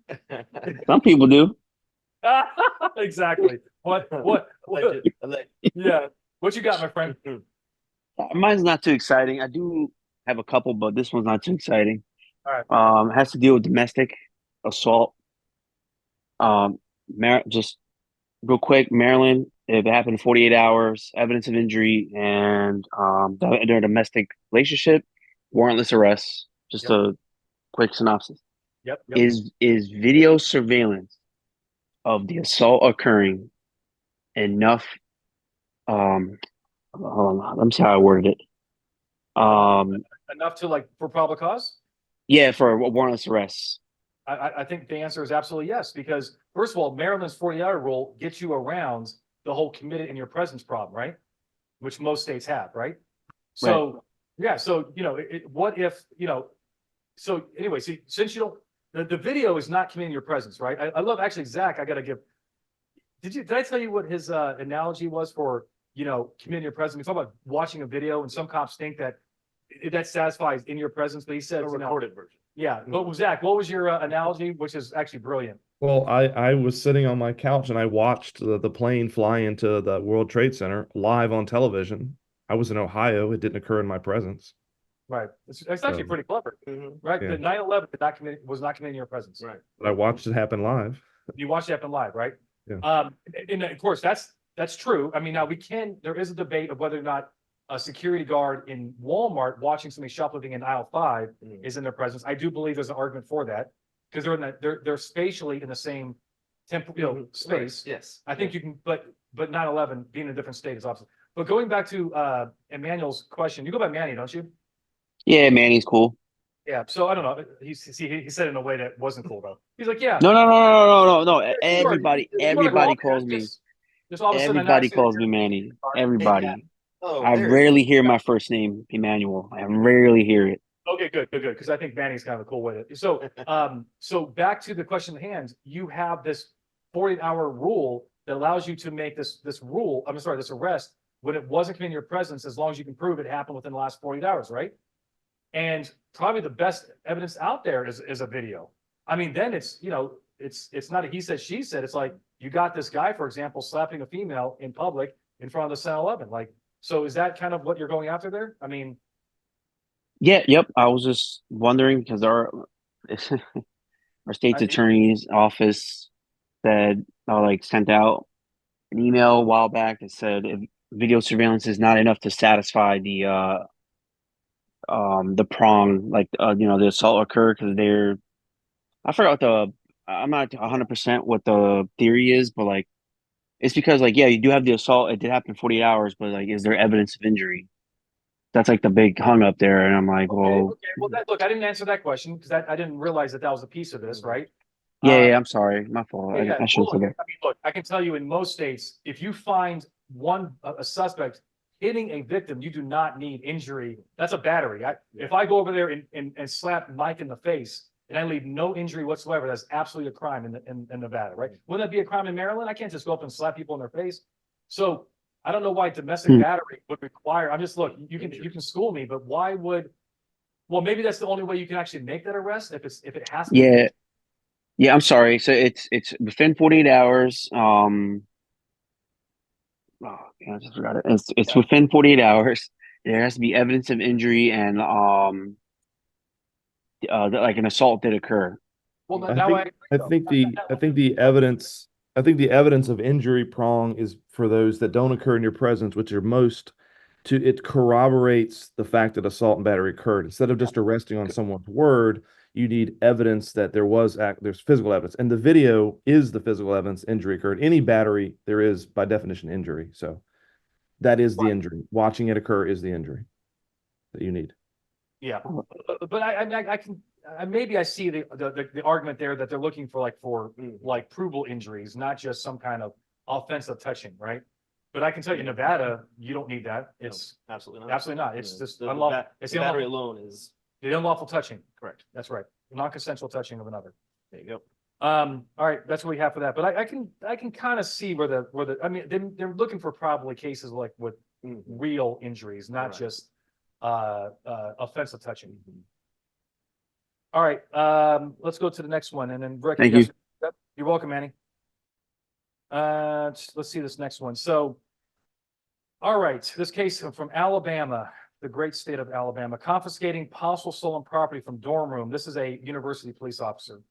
Some people do. Exactly. What, Alleged. yeah. What you got, my friend? Mine's not too exciting. I do have a couple, but this one's not too exciting. All right. It has to deal with domestic assault. Just real quick, Maryland. It happened in 48 hours. Evidence of injury and their domestic relationship. Warrantless arrests. Just Yep. a quick synopsis. Yep. Is video surveillance of the assault occurring enough? Hold on, let me see how I worded it. Enough to like for probable cause? Yeah, for warrantless arrests. I think the answer is absolutely yes, because first of all, Maryland's 40-hour rule gets you around the whole committed in your presence problem, right? Which most states have, right? So, yeah, so, you know, what if, you know, so anyway, see, since you don't, the video is not committing in your presence, right? I love, actually, Zach, I gotta give, did I tell you what his analogy was for, you know, committing your presence? We talk about watching a video and some cops think that that satisfies in your presence, but he said, A you know, recorded version. yeah, but Zach, what was your analogy, which is actually brilliant? Well, I was sitting on my couch and I watched the plane fly into the World Trade Center live on television. I was in Ohio. It didn't occur in my presence. Right. It's actually Um, pretty clever, Mhm. right? Yeah. The 9/11 was not committed in your presence. Right. But I watched it happen live. You watched it happen live, right? Yeah. And of course, that's true. I mean, now there is a debate of whether or not a security guard in Walmart watching somebody shoplifting in aisle 5 Mhm. is in their presence. I do believe there's an argument for that because they're spatially in the same Mhm. Right. space. Yes. I think you can, but 9/11 being in a different state is opposite. But going back to Emmanuel's question, you go by Manny, don't you? Yeah, Manny's cool. Yeah, so I don't know. He said it in a way that wasn't cool though. He's like, yeah. No. Yeah, Everybody calls me. Just all of a sudden, Everybody calls me Manny. Everybody. Yeah. Oh, I there it rarely hear my first name, Emmanuel. I rarely hear it. Okay, good, because I think Manny's kind of a cool way to. So, so back to the question at hand. You have this 48-hour rule that allows you to make this rule. I'm sorry, this arrest when it wasn't in your presence, as long as you can prove it happened within the last 48 hours, right? And probably the best evidence out there is a video. I mean, then it's, you know, it's not a he said, she said. It's like you got this guy, for example, slapping a female in public in front of the 7-Eleven. Like, so is that kind of what you're going after there? I mean, Yeah, yep. I was just wondering because our state's attorney's office said sent out an email a while back that said if video surveillance is not enough to satisfy the the prong, like the assault occurred because they're I forgot what I'm not 100% what the theory is, but like it's because like yeah, you do have the assault. It did happen 48 hours, but like is there evidence of injury? That's like the big hung up there, and I'm like, Okay, well, okay. Well, look, I didn't answer that question because I didn't realize that that was a piece of this, right? yeah, I'm sorry, my fault. Yeah, I well, shouldn't look, say I that. mean, look, I can tell you in most states, if you find a suspect hitting a victim, you do not need injury. That's a battery. If I go over there and slap Mike in the face and I leave no injury whatsoever, that's absolutely a crime in Nevada, right? Wouldn't that be a crime in Maryland? I can't just go up and slap people in their face. So I don't know why domestic Hmm. battery would require, I'm just, look, you can school me, but why would, well, maybe that's the only way you can actually make that arrest if it has to be. Yeah, yeah, I'm sorry. So it's within 48 hours. Oh, yeah, I just forgot it. It's within 48 hours. There has to be evidence of injury and that like an assault did occur. Well, I now think, I agree, I though. think the evidence, I think the evidence of injury prong is for those that don't occur in your presence, which are most it corroborates the fact that assault and battery occurred. Instead of just arresting on someone's word, you need evidence that there's physical evidence. And the video is the physical evidence injury occurred. Any battery, there is by definition injury. So that is the injury. Watching it occur is the injury that you need. Yeah, but I can, maybe I see the argument there that they're looking for like provable injuries, not just some kind of offensive touching, right? But I can tell you, in Nevada, you don't need that. It's Absolutely not. absolutely not. It's just The unlawful. It's the the battery unlawful, alone is the unlawful touching. correct. That's right. Non-consensual touching of another. There you go. All right, that's what we have for that. But I can kind of see where I mean, they're looking for probably cases like with real injuries, not Right. just offensive touching. All right, let's go to the next one, and then Rick. Thank yes, you. yep, you're welcome, Manny. Let's see this next one. So, all right, this case from Alabama, the great state of Alabama, confiscating possible stolen property from dorm room. This is a university police officer.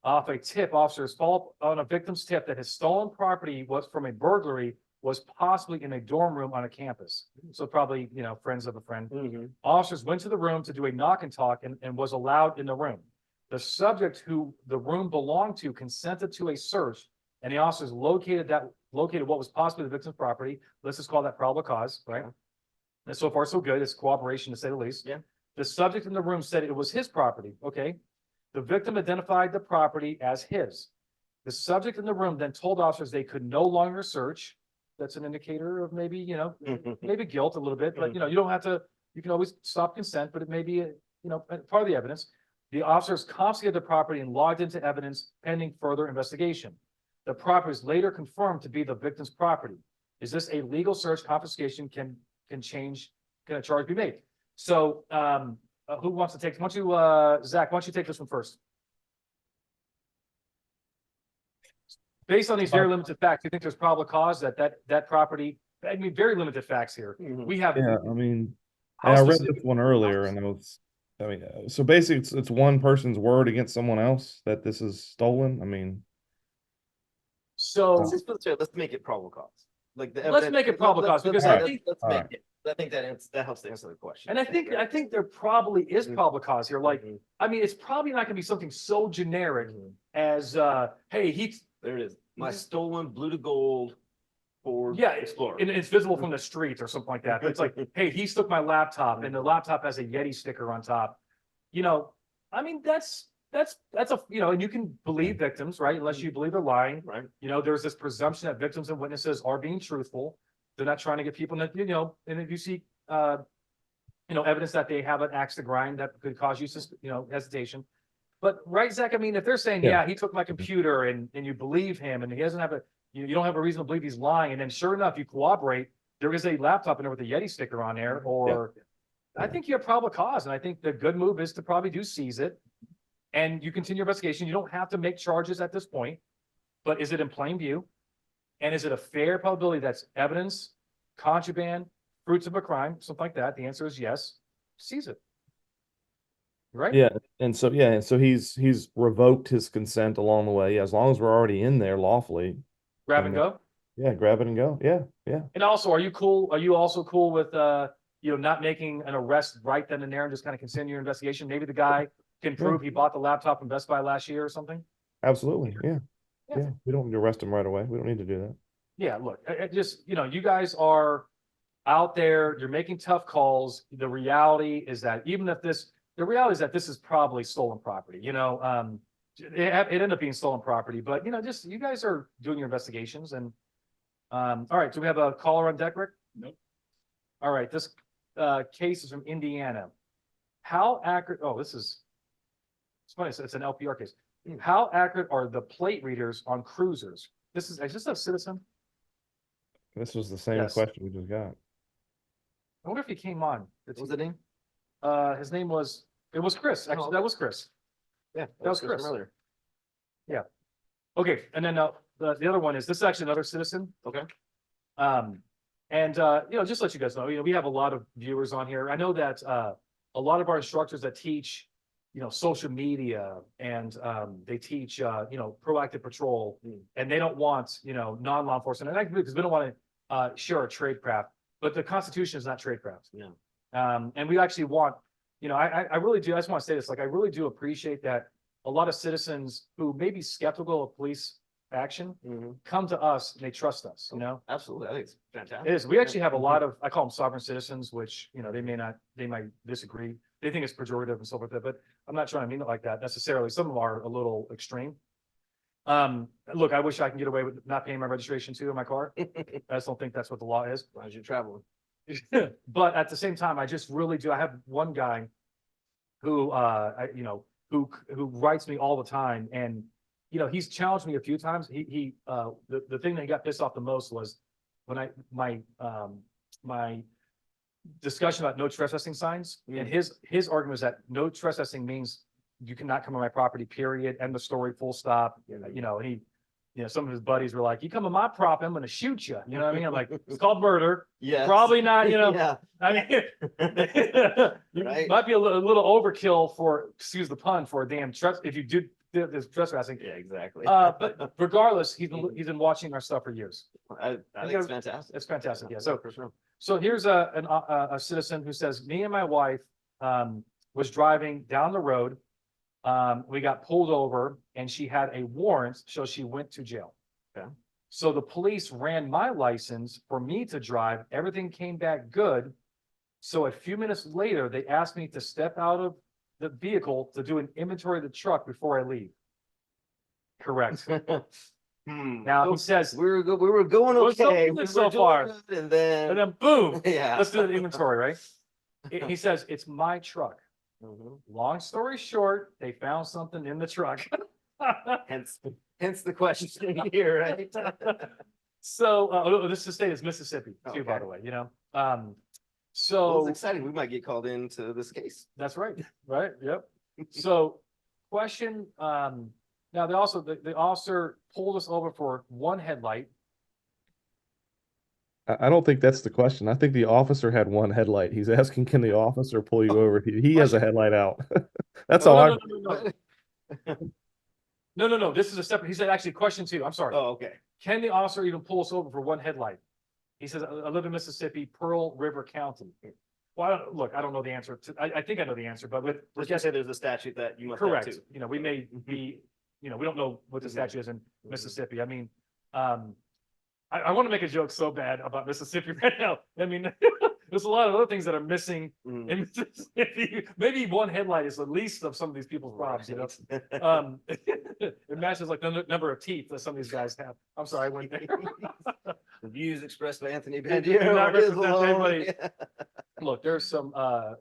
Off a tip, officers follow up on a victim's tip that his stolen property was from a burglary was possibly in a dorm room on a campus. So probably, friends of a friend. Officers went to the room to do a knock and talk and was allowed in the room. The subject who the room belonged to consented to a search, and the officers located what was possibly the victim's property. Let's just call that probable cause, right? And so far, so good. It's cooperation to say the least. Yeah. The subject in the room said it was his property. Okay. The victim identified the property as his. The subject in the room then told officers they could no longer search. That's an indicator of maybe, maybe guilt a little bit, but you don't have to, you can always stop consent, but it may be, part of the evidence. The officers confiscated the property and logged into evidence pending further investigation. The property is later confirmed to be the victim's property. Is this a legal search? Confiscation can a charge be made? So, who wants to take, Zach, why don't you take this one first? Based on these very limited facts, you think there's probable cause that property, I mean, very limited facts here. We have. Yeah, I mean, I read this one earlier and so basically it's one person's word against someone else that this is stolen. I mean, So Let's make it probable cause. Like let's make it probable cause because I think, I think that helps to answer the question. and I think there probably is probable cause here. Like, I mean, it's probably not gonna be something so generic as, hey, there it is. My stolen blue to gold Ford yeah, Explorer. and it's visible from the street or something like that. But it's like, hey, he took my laptop and the laptop has a Yeti sticker on top. I mean, that's a, and you can believe victims, right? Unless you believe they're lying. Right. There's this presumption that victims and witnesses are being truthful. They're not trying to get people that, and if you see, evidence that they have an axe to grind that could cause you, hesitation. But right, Zach, I mean, if they're saying, yeah, he took my computer and you believe him and he doesn't have you don't have a reason to believe he's lying. And then sure enough, you corroborate, there is a laptop in there with a Yeti sticker on there, or I think you have probable cause. And I think the good move is to probably do seize it and you continue your investigation. You don't have to make charges at this point, but is it in plain view? And is it a fair probability that's evidence, contraband, fruits of a crime, something like that? The answer is yes. Seize it. Right? yeah, and so he's revoked his consent along the way. As long as we're already in there lawfully. Grab and go. Yeah, grab it and go. Yeah, yeah. And also, are you also cool with not making an arrest right then and there and just kind of continue your investigation. Maybe the guy can prove he bought the laptop from Best Buy last year or something. Absolutely. Yeah. Yeah. Yeah. We don't need to arrest him right away. We don't need to do that. Yeah, look, just, you guys are out there, you're making tough calls. The reality is that the reality is that this is probably stolen property, it ended up being stolen property, but just, you guys are doing your investigations and, all right, do we have a caller on deck, Rick? Nope. All right, this, case is from Indiana. How accurate, it's funny, it's an LPR case. How accurate are the plate readers on cruisers? Is this a citizen? This was the same Yes. question we just got. I wonder if he came on. What was the name? His name was, it was Chris. Actually, that was Chris. Yeah, That was Chris. from earlier. Okay, and then the other one is, this is actually another citizen. Okay. Just to let you guys know, we have a lot of viewers on here. I know that a lot of our instructors that teach, social media and they teach, proactive patrol, and they don't want, non-law enforcement, and because we don't want to share our trade craft, but the Constitution is not trade craft. No. And we actually want, I really do, I just want to say this, like, I really do appreciate that a lot of citizens who may be skeptical of police action come to us and they trust us, Absolutely. I think it's fantastic. It is. We actually have a lot of, I call them sovereign citizens, which, they might disagree. They think it's pejorative and so forth, but I'm not trying to mean it like that necessarily. Some of them are a little extreme. Look, I wish I can get away with not paying my registration too in my car. I just don't think that's what the law is. As you're traveling. But at the same time, I just really do. I have one guy who, who writes me all the time, and he's challenged me a few times. The thing that he got pissed off the most was when my discussion about no trespassing signs, and his argument is that no trespassing means you cannot come on my property, period, end the story, full stop. And some of his buddies were like, "You come on my property, I'm going to shoot you." You know what I mean? I'm like, it's called murder. Yeah. Probably not. Yeah. I mean, you Right. might be a little overkill for, excuse the pun, for a damn if you do this trespassing. Yeah, exactly. But regardless, he's been watching our stuff for years. I think it's fantastic. It's fantastic. Yeah. For sure. So here's a citizen who says, me and my wife was driving down the road. We got pulled over and she had a warrant, so she went to jail. Okay. So the police ran my license for me to drive. Everything came back good. So a few minutes later, they asked me to step out of the vehicle to do an inventory of the truck before I leave. Correct. Now he says, we were going We're so okay. good We were so doing far. good, and then and then boom, yeah. let's do the inventory, right? He says, it's my truck. Long story short, they found something in the truck. Hence the question here, right? So, this state is Mississippi too, by Okay. the way, Well, So it's exciting. We might get called into this case. that's right, right? Yep. So question, now the officer pulled us over for one headlight. I don't think that's the question. I think the officer had one headlight. He's asking, can the officer pull you over? He has a headlight out. That's all I. No. This is a separate, he said actually question two, I'm sorry. Oh, okay. Can the officer even pull us over for one headlight? He says, I live in Mississippi, Pearl River County. Well, I don't know the answer. I think I know the answer, but Let's just say there's a statute that you must have correct. too. We may be, we don't know what the statute is in Mississippi. I mean, I want to make a joke so bad about Mississippi right now. I mean, there's a lot of other things that are missing in Mississippi. Maybe one headlight is the least of some of these people's problems, It matches like the number of teeth that some of these guys have. I'm sorry, I went there. The views expressed by Anthony do Bandiero not are his represent alone. anybody. Yeah. Look, there's some Uh,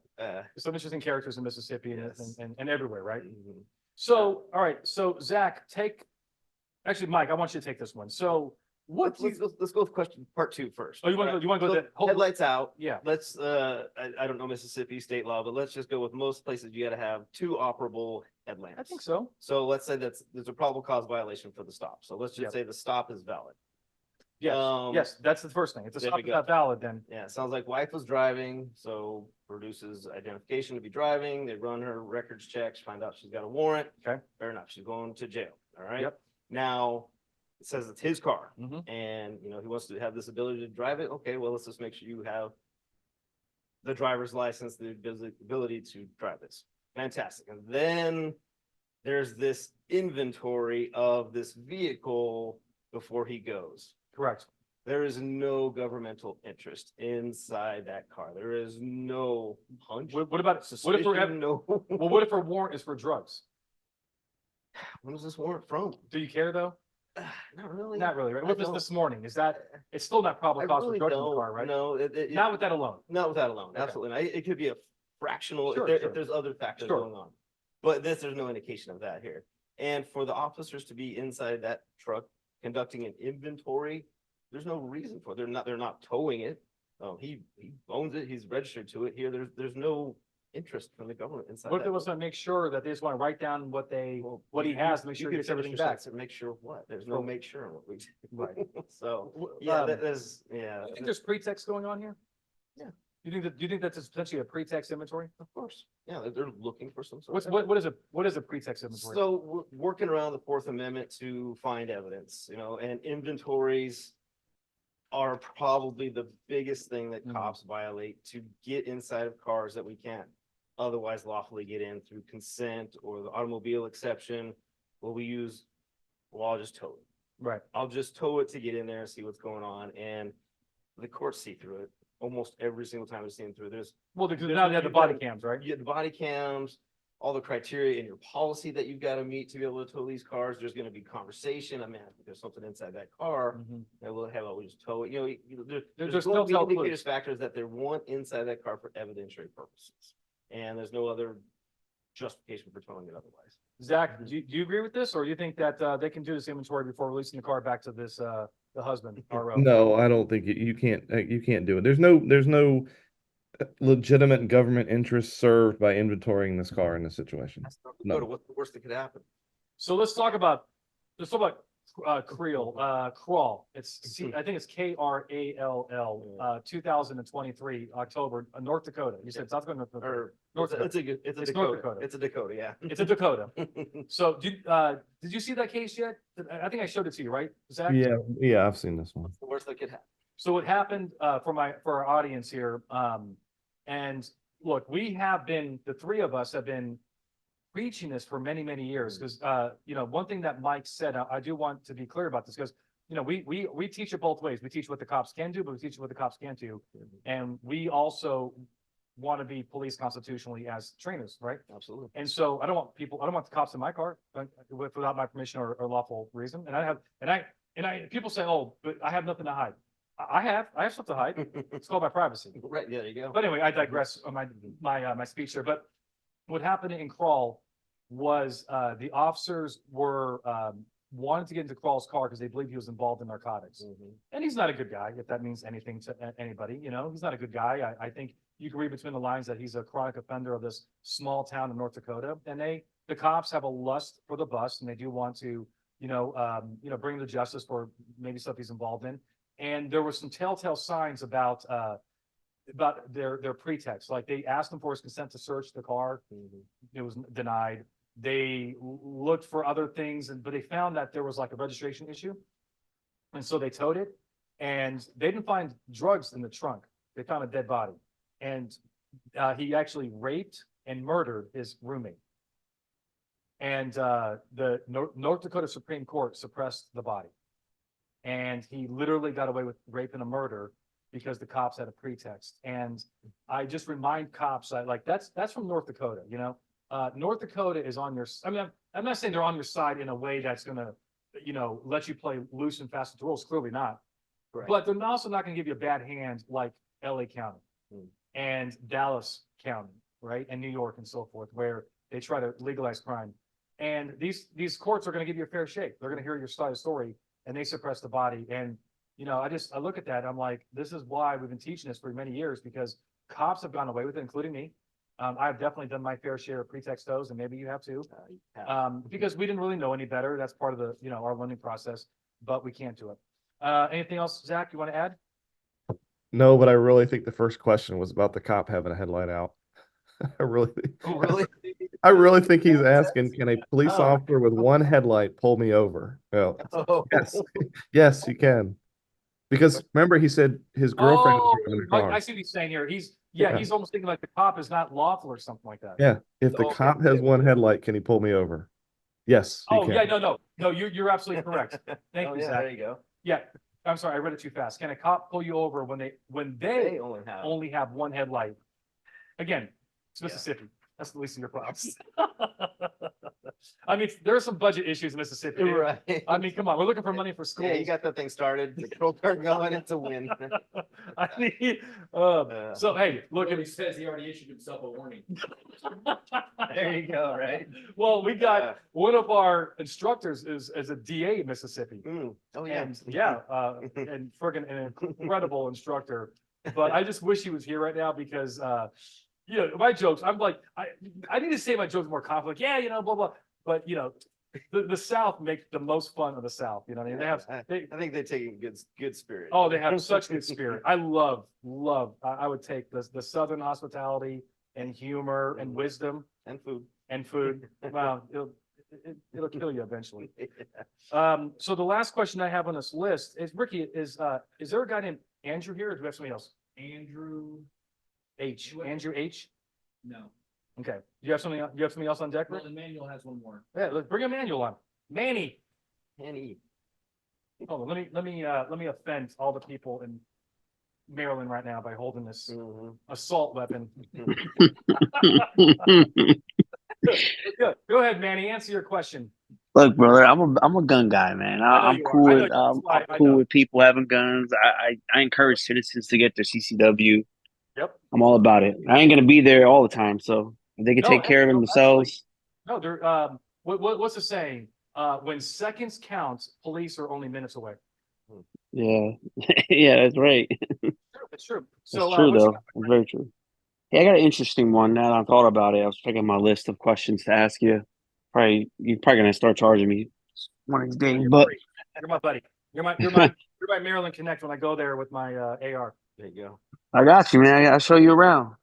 interesting characters in Mississippi Yes. and everywhere, right? mhm. So, all right, so Zach, actually, Mike, I want you to take this one. So Let's go with question part 2 first. Oh, you want to go So, with the headlights out. Yeah. Let's I don't know Mississippi state law, but let's just go with most places you got to have 2 operable headlamps. I think so. So let's say there's a probable cause violation for the stop. So let's just Yep. say the stop is valid. Yes, yes, that's the first thing. If the there stop we is go. not valid, then Yeah, it sounds like wife was driving, so produces identification to be driving. They run her records checks, find out she's got a warrant. Okay. Fair enough. She's going to jail. All right. Yep. Now it says it's his car, Mhm. and he wants to have this ability to drive it. Okay, well, let's just make sure you have the driver's license, the ability to drive this. Fantastic. And then there's this inventory of this vehicle before he goes. Correct. There is no governmental interest inside that car. There is no hunch. What about, what if suspicion, we're, no. well, what if our warrant is for drugs? When was this warrant from? Do you care though? Not really. Not really, right? I What if it's don't. this morning? Is that, it's still not probable I cause for really drugs in the don't. car, right? No, Not with that alone. not with that alone. Okay. Absolutely not. It could be a fractional Sure, if sure. there's other factors Sure. going on. But there's no indication of that here. And for the officers to be inside that truck conducting an inventory, there's no reason for it. They're not towing it. He owns it. He's registered to it here. There's no interest from the government inside. What if that it was truck. to make sure that they just want to write down what they, Well, what he you- has to you- make you sure can he gets finish everything back back? to make sure what? There's no Well, make sure in what we do. Right. So, W- yeah, um, there's, yeah. You think there's pretext going on here? Yeah. Do you think that's essentially a pretext inventory? Of course. Yeah, they're looking for some sort What's, of. what is a pretext inventory? So we're working around the Fourth Amendment to find evidence, and inventories are probably the biggest thing that Mhm. cops violate to get inside of cars that we can't otherwise lawfully get in through consent or the automobile exception. Well, I'll just tow it. Right. I'll just tow it to get in there and see what's going on. And the courts see through it almost every single time we see them through. Well, because there's now no- they have the you've body got- cams, right? You get the body cams, all the criteria in your policy that you've got to meet to be able to tow these cars. There's going to be conversation. I mean, if there's something inside that car, Mhm. that will have always tow it. There's There's going to be telltale clues. indicators, factors that they want inside that car for evidentiary purposes. And there's no other justification for towing it otherwise. Zach, do you agree with this, or do you think that they can do this inventory before releasing the car back to this the husband? RO? No, I don't think you can't do it. There's no legitimate government interest served by inventorying this car in this situation. That's not No. Dakota. What's the worst that could happen? So let's talk about Krall. I think it's Krall, 2023, October, North Dakota. You said South Dakota, North Dakota. Or North it's a It's North Dakota. Dakota. It's a Dakota, yeah. It's a Dakota. So did you see that case yet? I think I showed it to you, right, Zach? Yeah, I've seen this one. What's the worst that could happen? So what happened for our audience here, and look, the three of us have been preaching this for many, many years, because one thing that Mike said, I do want to be clear about this, because we teach it both ways. We teach what the cops can do, but we teach what the cops can't do. And we also want to be police constitutionally as trainers, right? Absolutely. And so I don't want the cops in my car without my permission or lawful reason. And people say, oh, but I have nothing to hide. I have stuff to hide. It's called my privacy. Right, yeah, there you go. But anyway, I digress on my speech there. But what happened in Krall was the officers were wanted to get into Krall's car because they believed he was involved in narcotics. Mhm. And he's not a good guy, if that means anything to anybody. He's not a good guy. I think you can read between the lines that he's a chronic offender of this small town in North Dakota. And the cops have a lust for the bust, and they do want to, bring him to justice for maybe stuff he's involved in. And there were some telltale signs about their pretext. Like they asked him for his consent to search the car. It was denied. They looked for other things, but they found that there was like a registration issue. And so they towed it, and they didn't find drugs in the trunk. They found a dead body. And he actually raped and murdered his roommate. And the North Dakota Supreme Court suppressed the body. And he literally got away with rape and a murder because the cops had a pretext. And I just remind cops that that's from North Dakota, North Dakota is on your, I'm not saying they're on your side in a way that's gonna, let you play loose and fast with the rules, clearly not. Right. But they're also not gonna give you a bad hand like LA County Mm. and Dallas County, right? And New York and so forth, where they try to legalize crime. And these courts are gonna give you a fair shake. They're gonna hear your side of the story, and they suppress the body. And, I look at that, I'm like, this is why we've been teaching this for many years, because cops have gone away with it, including me. I've definitely done my fair share of pretext tows, and maybe you have too. Because we didn't really know any better. That's part of the, our learning process, but we can't do it. Anything else, Zach, you want to add? No, but I really think the first question was about the cop having a headlight out. I really Oh, really? I really think he's asking, can a police Oh. officer with one headlight pull me over? Well, Oh. yes, yes, you can. Because remember, he said his girlfriend was driving the I car. see what he's saying here. Yeah, Yeah. he's almost thinking like the cop is not lawful or something like that. Yeah. If the Okay. cop has one headlight, can he pull me over? Yes, he Oh, can. yeah, no, you're absolutely correct. Thank Oh, you, yeah, Zach. there you go. Yeah, I'm sorry, I read it too fast. Can a cop pull you over when they They only have. only have one headlight? Again, it's Yeah. Mississippi. That's the least of your problems. I mean, there are some budget issues in Mississippi. Right. I mean, come on, we're looking for money for schools. Yeah, you got that thing started, the control car going, it's a win. I mean, so hey, look Well, at he says he already issued himself a warning. There you go, right? Well, we got Yeah. one of our instructors is a DA in Mississippi. Oh, yeah. And yeah, and friggin' an incredible instructor. But I just wish he was here right now because you know, my jokes, I'm like, I need to say my jokes more confident, like, yeah, you know, blah, blah. But you know, the South makes the most fun of the South. You know what I mean? They have I think they take it in good spirit. oh, they have such good spirit. I love, I would take the Southern hospitality and humor and wisdom And food. and food. Wow, it'll kill you eventually. So the last question I have on this list is, Ricky, is there a guy named Andrew here or do we have somebody else? Andrew, Andrew H? no. Okay, you have something else on deck, Rick? Well, Emmanuel has one more. Yeah, let's bring Emmanuel on. Manny. Penny. Hold on, let me offend all the people in Maryland right now by holding this assault weapon. Good. Go ahead, Manny, answer your question. Look, brother, I'm a gun guy, man. I know I'm you are. cool I know with you are. That's why I cool know. with people having guns. I encourage citizens to get their CCW. Yep. I'm all about it. I ain't gonna be there all the time, so if they can No, take hey, care of no, themselves. No, they're, what's the saying? When seconds count, police are only minutes away. Yeah, yeah, that's right. It's true. That's So, true, what you though. got? It's very true. Hey, I got an interesting one. Now that I thought about it, I was checking my list of questions to ask you. You're probably gonna start charging me one of these days, You're but free. You're my buddy. You're my Maryland Connect when I go there with my AR. There you go. I got you, man. I'll show you around.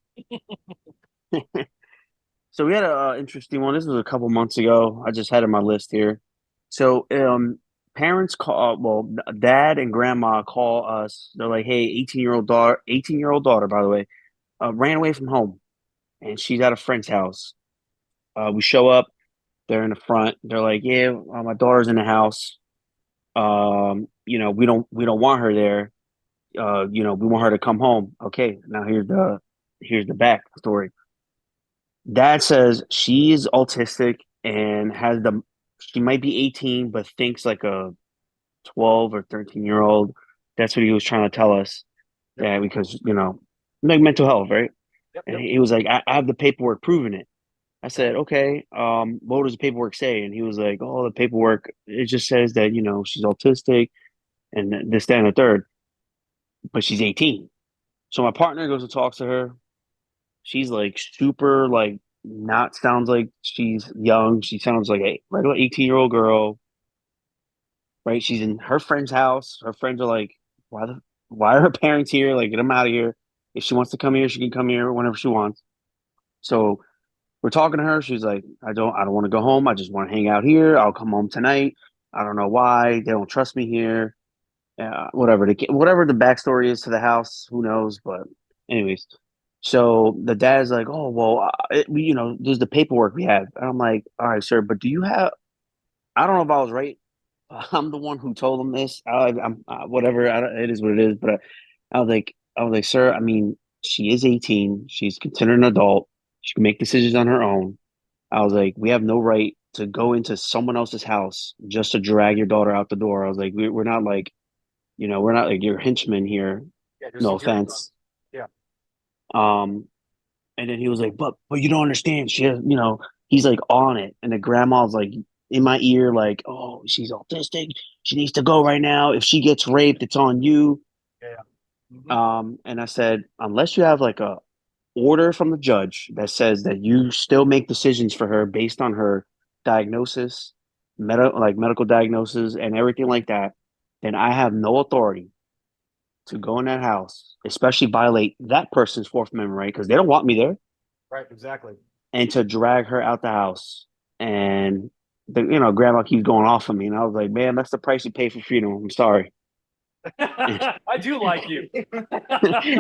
So we had a interesting one. This was a couple months ago. I just had it on my list here. So parents call, well, dad and grandma call us. They're like, "Hey, 18-year-old daughter, by the way, ran away from home, and she's at a friend's house." We show up. They're in the front. They're like, "Yeah, my daughter's in the house. We don't want her there. We want her to come home." Okay, now here's the back story. Dad says she's autistic and she might be 18, but thinks like a 12 or 13-year-old. That's what he was trying to tell us. Yeah, because, like mental health, right? Yep, And yep. he was like, I have the paperwork proving it. I said, okay, what does the paperwork say? And he was like, oh, the paperwork, it just says that, she's autistic and this, that, and the third, but she's 18. So my partner goes to talk to her. She's like super like not sounds like she's young. She sounds like a regular 18-year-old girl. Right? She's in her friend's house. Her friends are like, why are her parents here? Like, get them out of here. If she wants to come here, she can come here whenever she wants. So we're talking to her. She's like, I don't want to go home. I just want to hang out here. I'll come home tonight. I don't know why. They don't trust me here. Whatever the backstory is to the house, who knows? But anyways, so the dad's like, "Oh well, there's the paperwork we have." And I'm like, "All right, sir, but do you have?" I don't know if I was right. I'm the one who told him this. I'm whatever. It is what it is. But I was like, "Sir, I mean, she is 18. She's considered an adult. She can make decisions on her own." I was like, "We have no right to go into someone else's house just to drag your daughter out the door." I was like, "We're not like." We're not like your henchmen here. Yeah, No offense. Yeah. And then he was like, but you don't understand. He's like on it. And the grandma's like in my ear, like, oh, she's autistic. She needs to go right now. If she gets raped, it's on you. Yeah. Mhm. And I said, unless you have like a order from the judge that says that you still make decisions for her based on her diagnosis, medical diagnosis and everything like that, then I have no authority to go in that house, especially violate that person's Fourth Amendment right, because they don't want me there, Right, exactly. and to drag her out the house. And grandma keeps going off of me, and I was like, man, that's the price you pay for freedom. I'm sorry. I do like you.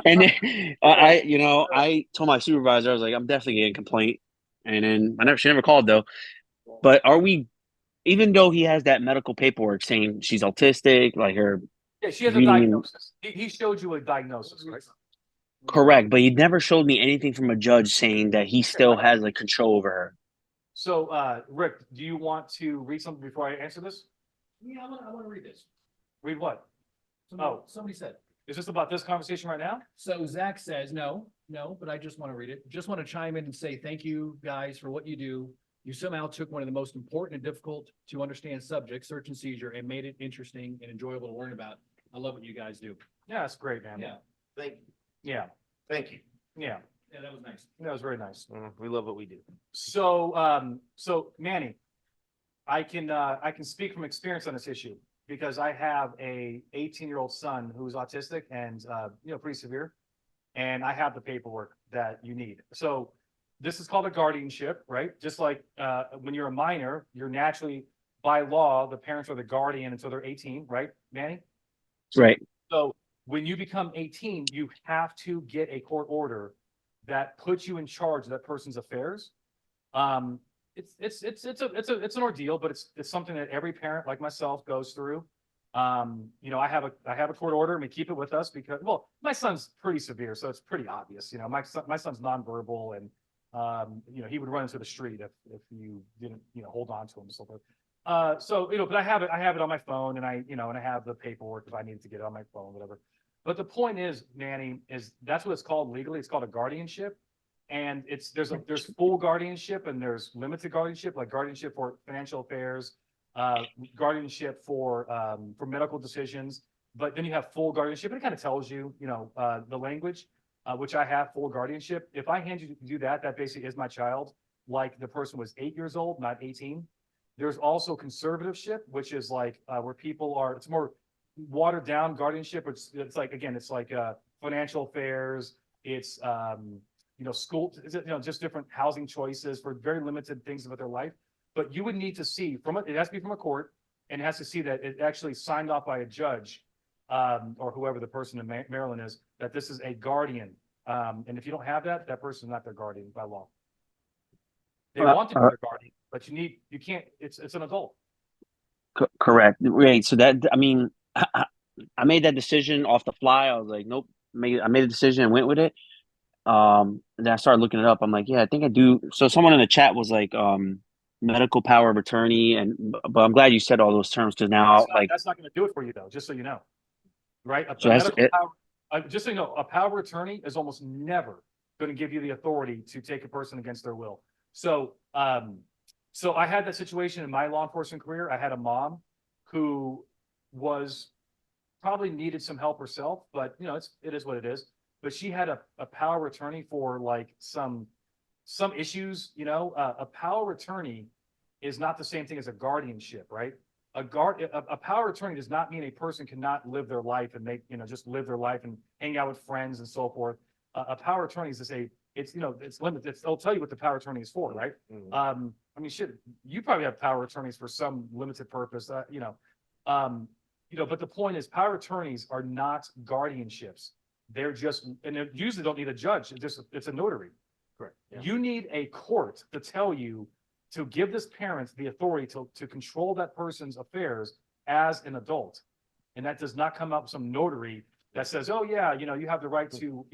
And then I told my supervisor, I was like, I'm definitely getting a complaint. And then she never called though. But are we, even though he has that medical paperwork saying she's autistic, like her Yeah, she has a reading, diagnosis. He showed you a diagnosis, right? correct, but he never showed me anything from a judge saying that he still has like control over her. So, Rick, do you want to read something before I answer this? Yeah, I want to read this. Read what? Somebody said. Is this about this conversation right now? So Zach says, no, but I just want to read it. Just want to chime in and say, thank you guys for what you do. You somehow took one of the most important and difficult to understand subjects, search and seizure, and made it interesting and enjoyable to learn about. I love what you guys do. Yeah, that's great, man. Yeah, Thank you. Yeah, Thank you. yeah. yeah, that was nice. That was very nice. We love what we do. So Manny, I can speak from experience on this issue because I have a 18-year-old son who's autistic and pretty severe, and I have the paperwork that you need. So this is called a guardianship, right? Just like when you're a minor, you're naturally by law the parents are the guardian until they're 18, right, Manny? Right. So when you become 18, you have to get a court order that puts you in charge of that person's affairs. It's an ordeal, but it's something that every parent like myself goes through. I have a court order and we keep it with us because, well, my son's pretty severe, so it's pretty obvious. My son's nonverbal and he would run into the street if you didn't hold on to him and so forth. But I have it on my phone and I have the paperwork if I needed to get it on my phone, whatever. But the point is, Manny, is that's what it's called legally. It's called a guardianship. And there's full guardianship and there's limited guardianship, like guardianship for financial affairs, guardianship for medical decisions. But then you have full guardianship, and it kind of tells you, the language, which I have full guardianship. If I hand you to do that, that basically is my child, like the person was 8 years old, not 18. There's also conservativeship, which is like where people are, it's more watered down guardianship. It's like financial affairs. It's school, just different housing choices for very limited things about their life. But you would need to see it has to be from a court, and it has to see that it actually signed off by a judge, or whoever the person in Maryland is, that this is a guardian. And if you don't have that, that person is not their guardian by law. They want to be their guardian, but you can't, it's an adult. Correct. Right. So I made that decision off the fly. I was like, nope. I made a decision and went with it. And then I started looking it up. I'm like, yeah, I think I do. So someone in the chat was like, medical power of attorney, but I'm glad you said all those terms because now that's not going to do it for you though. Just so you know, right? Just so you know, a power of attorney is almost never going to give you the authority to take a person against their will. So I had that situation in my law enforcement career. I had a mom who was probably needed some help herself, but it is what it is. But she had a power of attorney for like some issues. A power of attorney is not the same thing as a guardianship, right? A power of attorney does not mean a person cannot live their life and just live their life and hang out with friends and so forth. A power of attorney is to say it's limited. They'll tell you what the power of attorney is for, right? Mm-hmm. Shit, you probably have power of attorneys for some limited purpose, but the point is power of attorneys are not guardianships. They're just, and they usually don't need a judge. It's a notary. Correct. Yeah. You need a court to tell you to give this parent the authority to control that person's affairs as an adult. And that does not come up with some notary that says, oh yeah, you have the right to,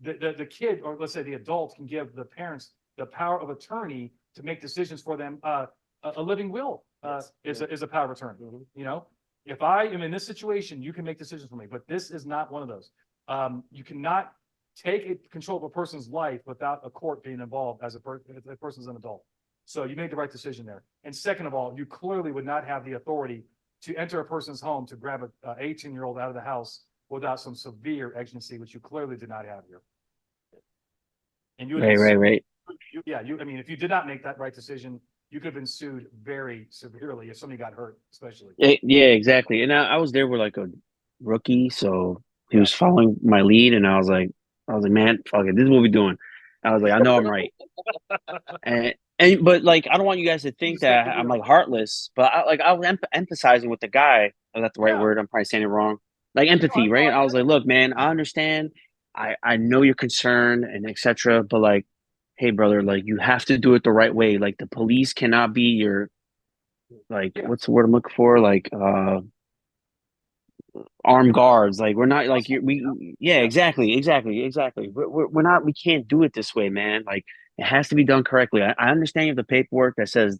the kid, or let's say the adult, can give the parents the power of attorney to make decisions for them. A living will is a power of attorney. Mm-hmm. If I am in this situation, you can make decisions for me, but this is not one of those. You cannot take control of a person's life without a court being involved as a person's an adult. So you made the right decision there. And second of all, you clearly would not have the authority to enter a person's home to grab an 18-year-old out of the house without some severe exigency, which you clearly did not have here. And you would right. If you did not make that right decision, you could have been sued very severely if somebody got hurt, especially. Yeah, exactly. And I was there with like a rookie, so he was following my lead, and I was like, man, fuck it, this is what we're doing. I was like, I know I'm right. But like, I don't want you guys to think that I'm like heartless, but I was emphasizing with the guy. Oh, that's the right word. I'm probably saying it wrong. like empathy, right? I was like, look, man, I understand. I know you're concerned and etc. But like, hey, brother, like you have to do it the right way. Like the police cannot be your like Yeah. what's the word I'm looking for? Like armed guards. Like we're not like we yeah, exactly. We're not we can't do it this way, man. Like it has to be done correctly. I understand you have the paperwork that says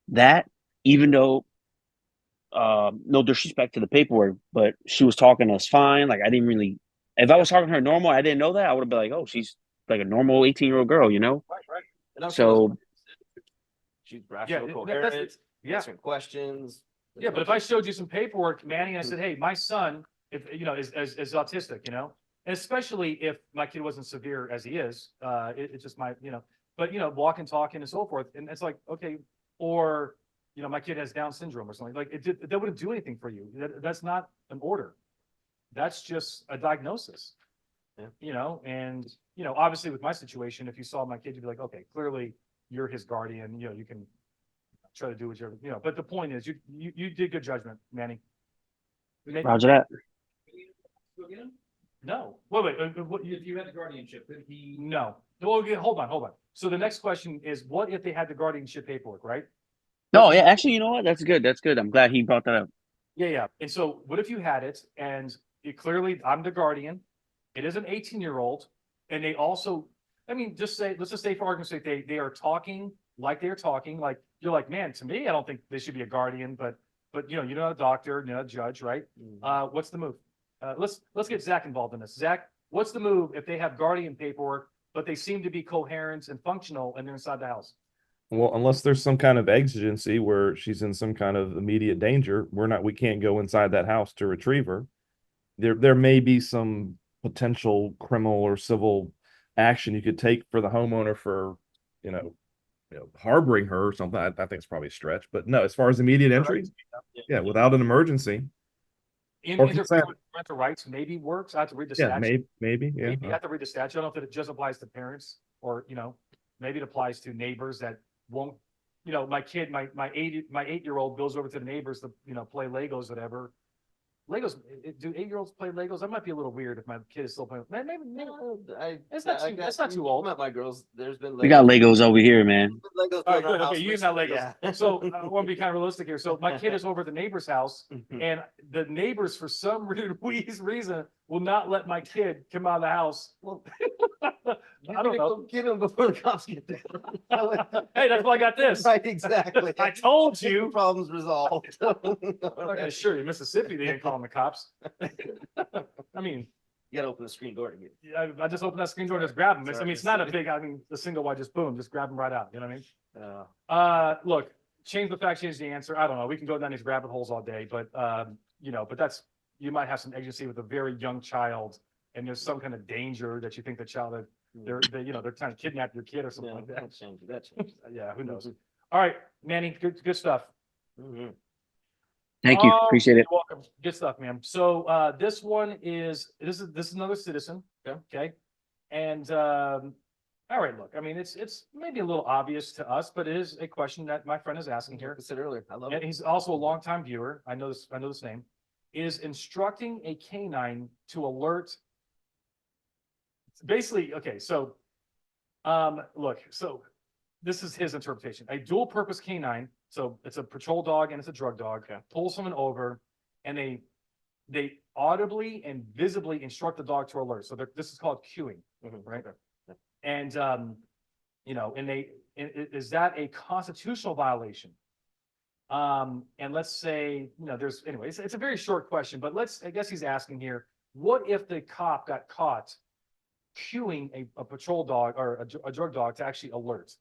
that, even though no disrespect to the paperwork, but she was talking to us fine. Like I didn't really if I was talking to her normal, I didn't know that, I would have been like, oh, she's like a normal 18-year-old girl, you know? Right. And I'm sure So that's she's rational, Yeah, coherent, yeah. answering questions. Yeah, but if I showed you some paperwork, Manny, and I said, hey, my son, if, is autistic, and especially if my kid wasn't severe as he is, it just might, but, walking, talking and so forth. And it's like, okay, or, my kid has Down syndrome or something like that wouldn't do anything for you. That's not an order. That's just a diagnosis. Yeah. And, obviously with my situation, if you saw my kid, you'd be like, okay, clearly you're his guardian, you can try to do what you're, but the point is you did good judgment, Manny. Roger that. No, wait, what, If you had the guardianship, could he? no, well, okay, hold on. So the next question is, what if they had the guardianship paperwork, right? No, yeah, actually, you know what? That's good. I'm glad he brought that up. Yeah. And so what if you had it and it clearly, I'm the guardian, it is an 18-year-old, and they also, I mean, let's just say for argument's sake, they are talking like they're talking, like, you're like, man, to me, I don't think they should be a guardian, but you're not a doctor, you're not a judge, right? What's the move? Let's get Zach involved in this. Zach, what's the move if they have guardian paperwork, but they seem to be coherent and functional and they're inside the house? Well, unless there's some kind of exigency where she's in some kind of immediate danger, we can't go inside that house to retrieve her. There may be some potential criminal or civil action you could take for the homeowner for, harboring her or something. I think it's probably a stretch, but no, as far as immediate entry, yeah, without an emergency. Or Interfering consent. with parental rights maybe works. I have to read the Yeah, statute. maybe, yeah. Maybe you have to read the statute. I don't know if it just applies to parents or, maybe it applies to neighbors that won't, my kid, my 8-year-old goes over to the neighbors to, play Legos, whatever. Legos, do 8-year-olds play Legos? That might be a little weird if my kid is still playing. Maybe. It's not too old. Met my girls. There's been We got Legos over here, man. Legos All right, in our good. house Okay, you use not recently, Legos. yeah. So I want to be kind of realistic here. So my kid is over at the neighbor's house, and the neighbors, for some reason, will not let my kid come out of the house. Well, I don't know. Get him before the cops get there. Hey, that's why I got this. Right, exactly. I told Get the you. problems resolved. Okay, sure, in Mississippi, they didn't call them the cops. I mean, You gotta open the screen door to get. I just opened that screen door and just grab them. Sorry, I mean, it's not a big, the single wide, just boom, just grab them right out. You know what I mean? Uh, Look, change the fact, change the answer. I don't know. We can go down these rabbit holes all day, but, but that's, you might have some agency with a very young child and there's some kind of danger that you think the child, they're trying to kidnap your kid or something yeah, like that. that changed. That changed. Yeah, who knows? All right, Manny, good stuff. Mhm. Thank you. Oh, Appreciate it. You're welcome. Good stuff, man. So this one is this is another citizen. Okay. And all right, look, I mean, it's maybe a little obvious to us, but it is a question that my friend is asking here. Like I said earlier, I love And it. he's also a longtime viewer. I know this name. Is instructing a canine to alert. Basically, okay, so look, so this is his interpretation. A dual purpose canine, so it's a patrol dog and it's a drug dog, pulls someone over and they audibly and visibly instruct the dog to alert. So this is called cueing, right? And is that a constitutional violation? And let's say, it's a very short question, but I guess he's asking here, what if the cop got caught cueing a patrol dog or a drug dog to actually alert?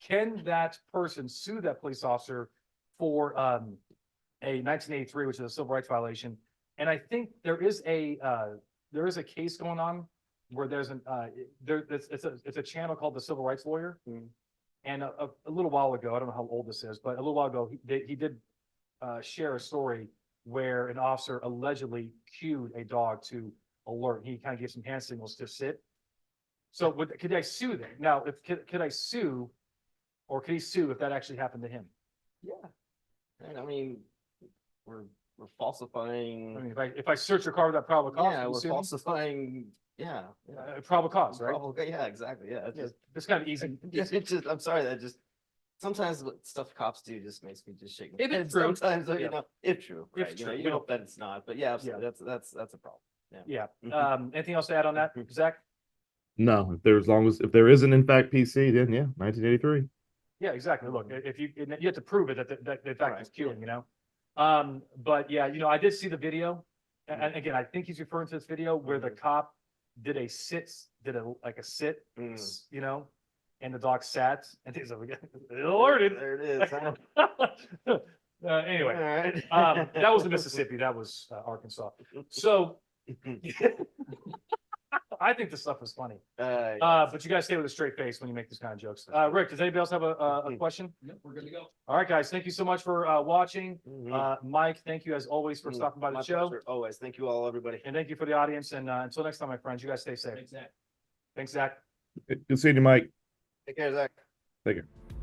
Can that person sue that police officer for a 1983, which is a civil rights violation? And I think there is a case going on where there's it's a channel called the Civil Rights Lawyer. And a little while ago, I don't know how old this is, but a little while ago, he did share a story where an officer allegedly cued a dog to alert. He kind of gave some hand signals to sit. So could I sue them? Now, could I sue, or could he sue if that actually happened to him? Yeah. And I mean, we're we're falsifying. I mean, if I search your car without probable cause, Yeah, I'm we're assuming, falsifying, yeah. probable cause, right? Yeah, exactly, yeah. It's Yeah, just, it's kind of easy. it's just, I'm sorry, that just, sometimes what stuff cops do just makes me just shake. my If it's head. true. Sometimes, Yeah. you know, if true, If right, you know, true, you we hope that it's not, but yeah, absolutely, that's a problem. Yeah. Mhm. Anything else to add on that, Zach? No, if there's, as long as, if there isn't in fact PC, then yeah, 1983. Yeah, exactly. Look, if you have to prove it that the fact is Right, killing, you know? But yeah, I did see the video. And again, I think he's referring to this video where the cop did a sit, like a sit, and the dog sat and he's like, alerted. There it is. Huh? Anyway, All right. that was in Mississippi. That was Arkansas. So I think this stuff is funny. But you guys stay with a straight face when you make this kind of jokes. Rick, does anybody else have a question? Yep, we're good to go. All right, guys, thank you so much for watching. Mhm. Mike, thank you as always for Mm, stopping by the my show. pleasure, always. Thank you all, everybody. And thank you for the audience. And until next time, my friends, you guys stay safe. Thanks, Zach. Thanks, Zach. Good seeing you, Mike. Take care, Zach. Take care.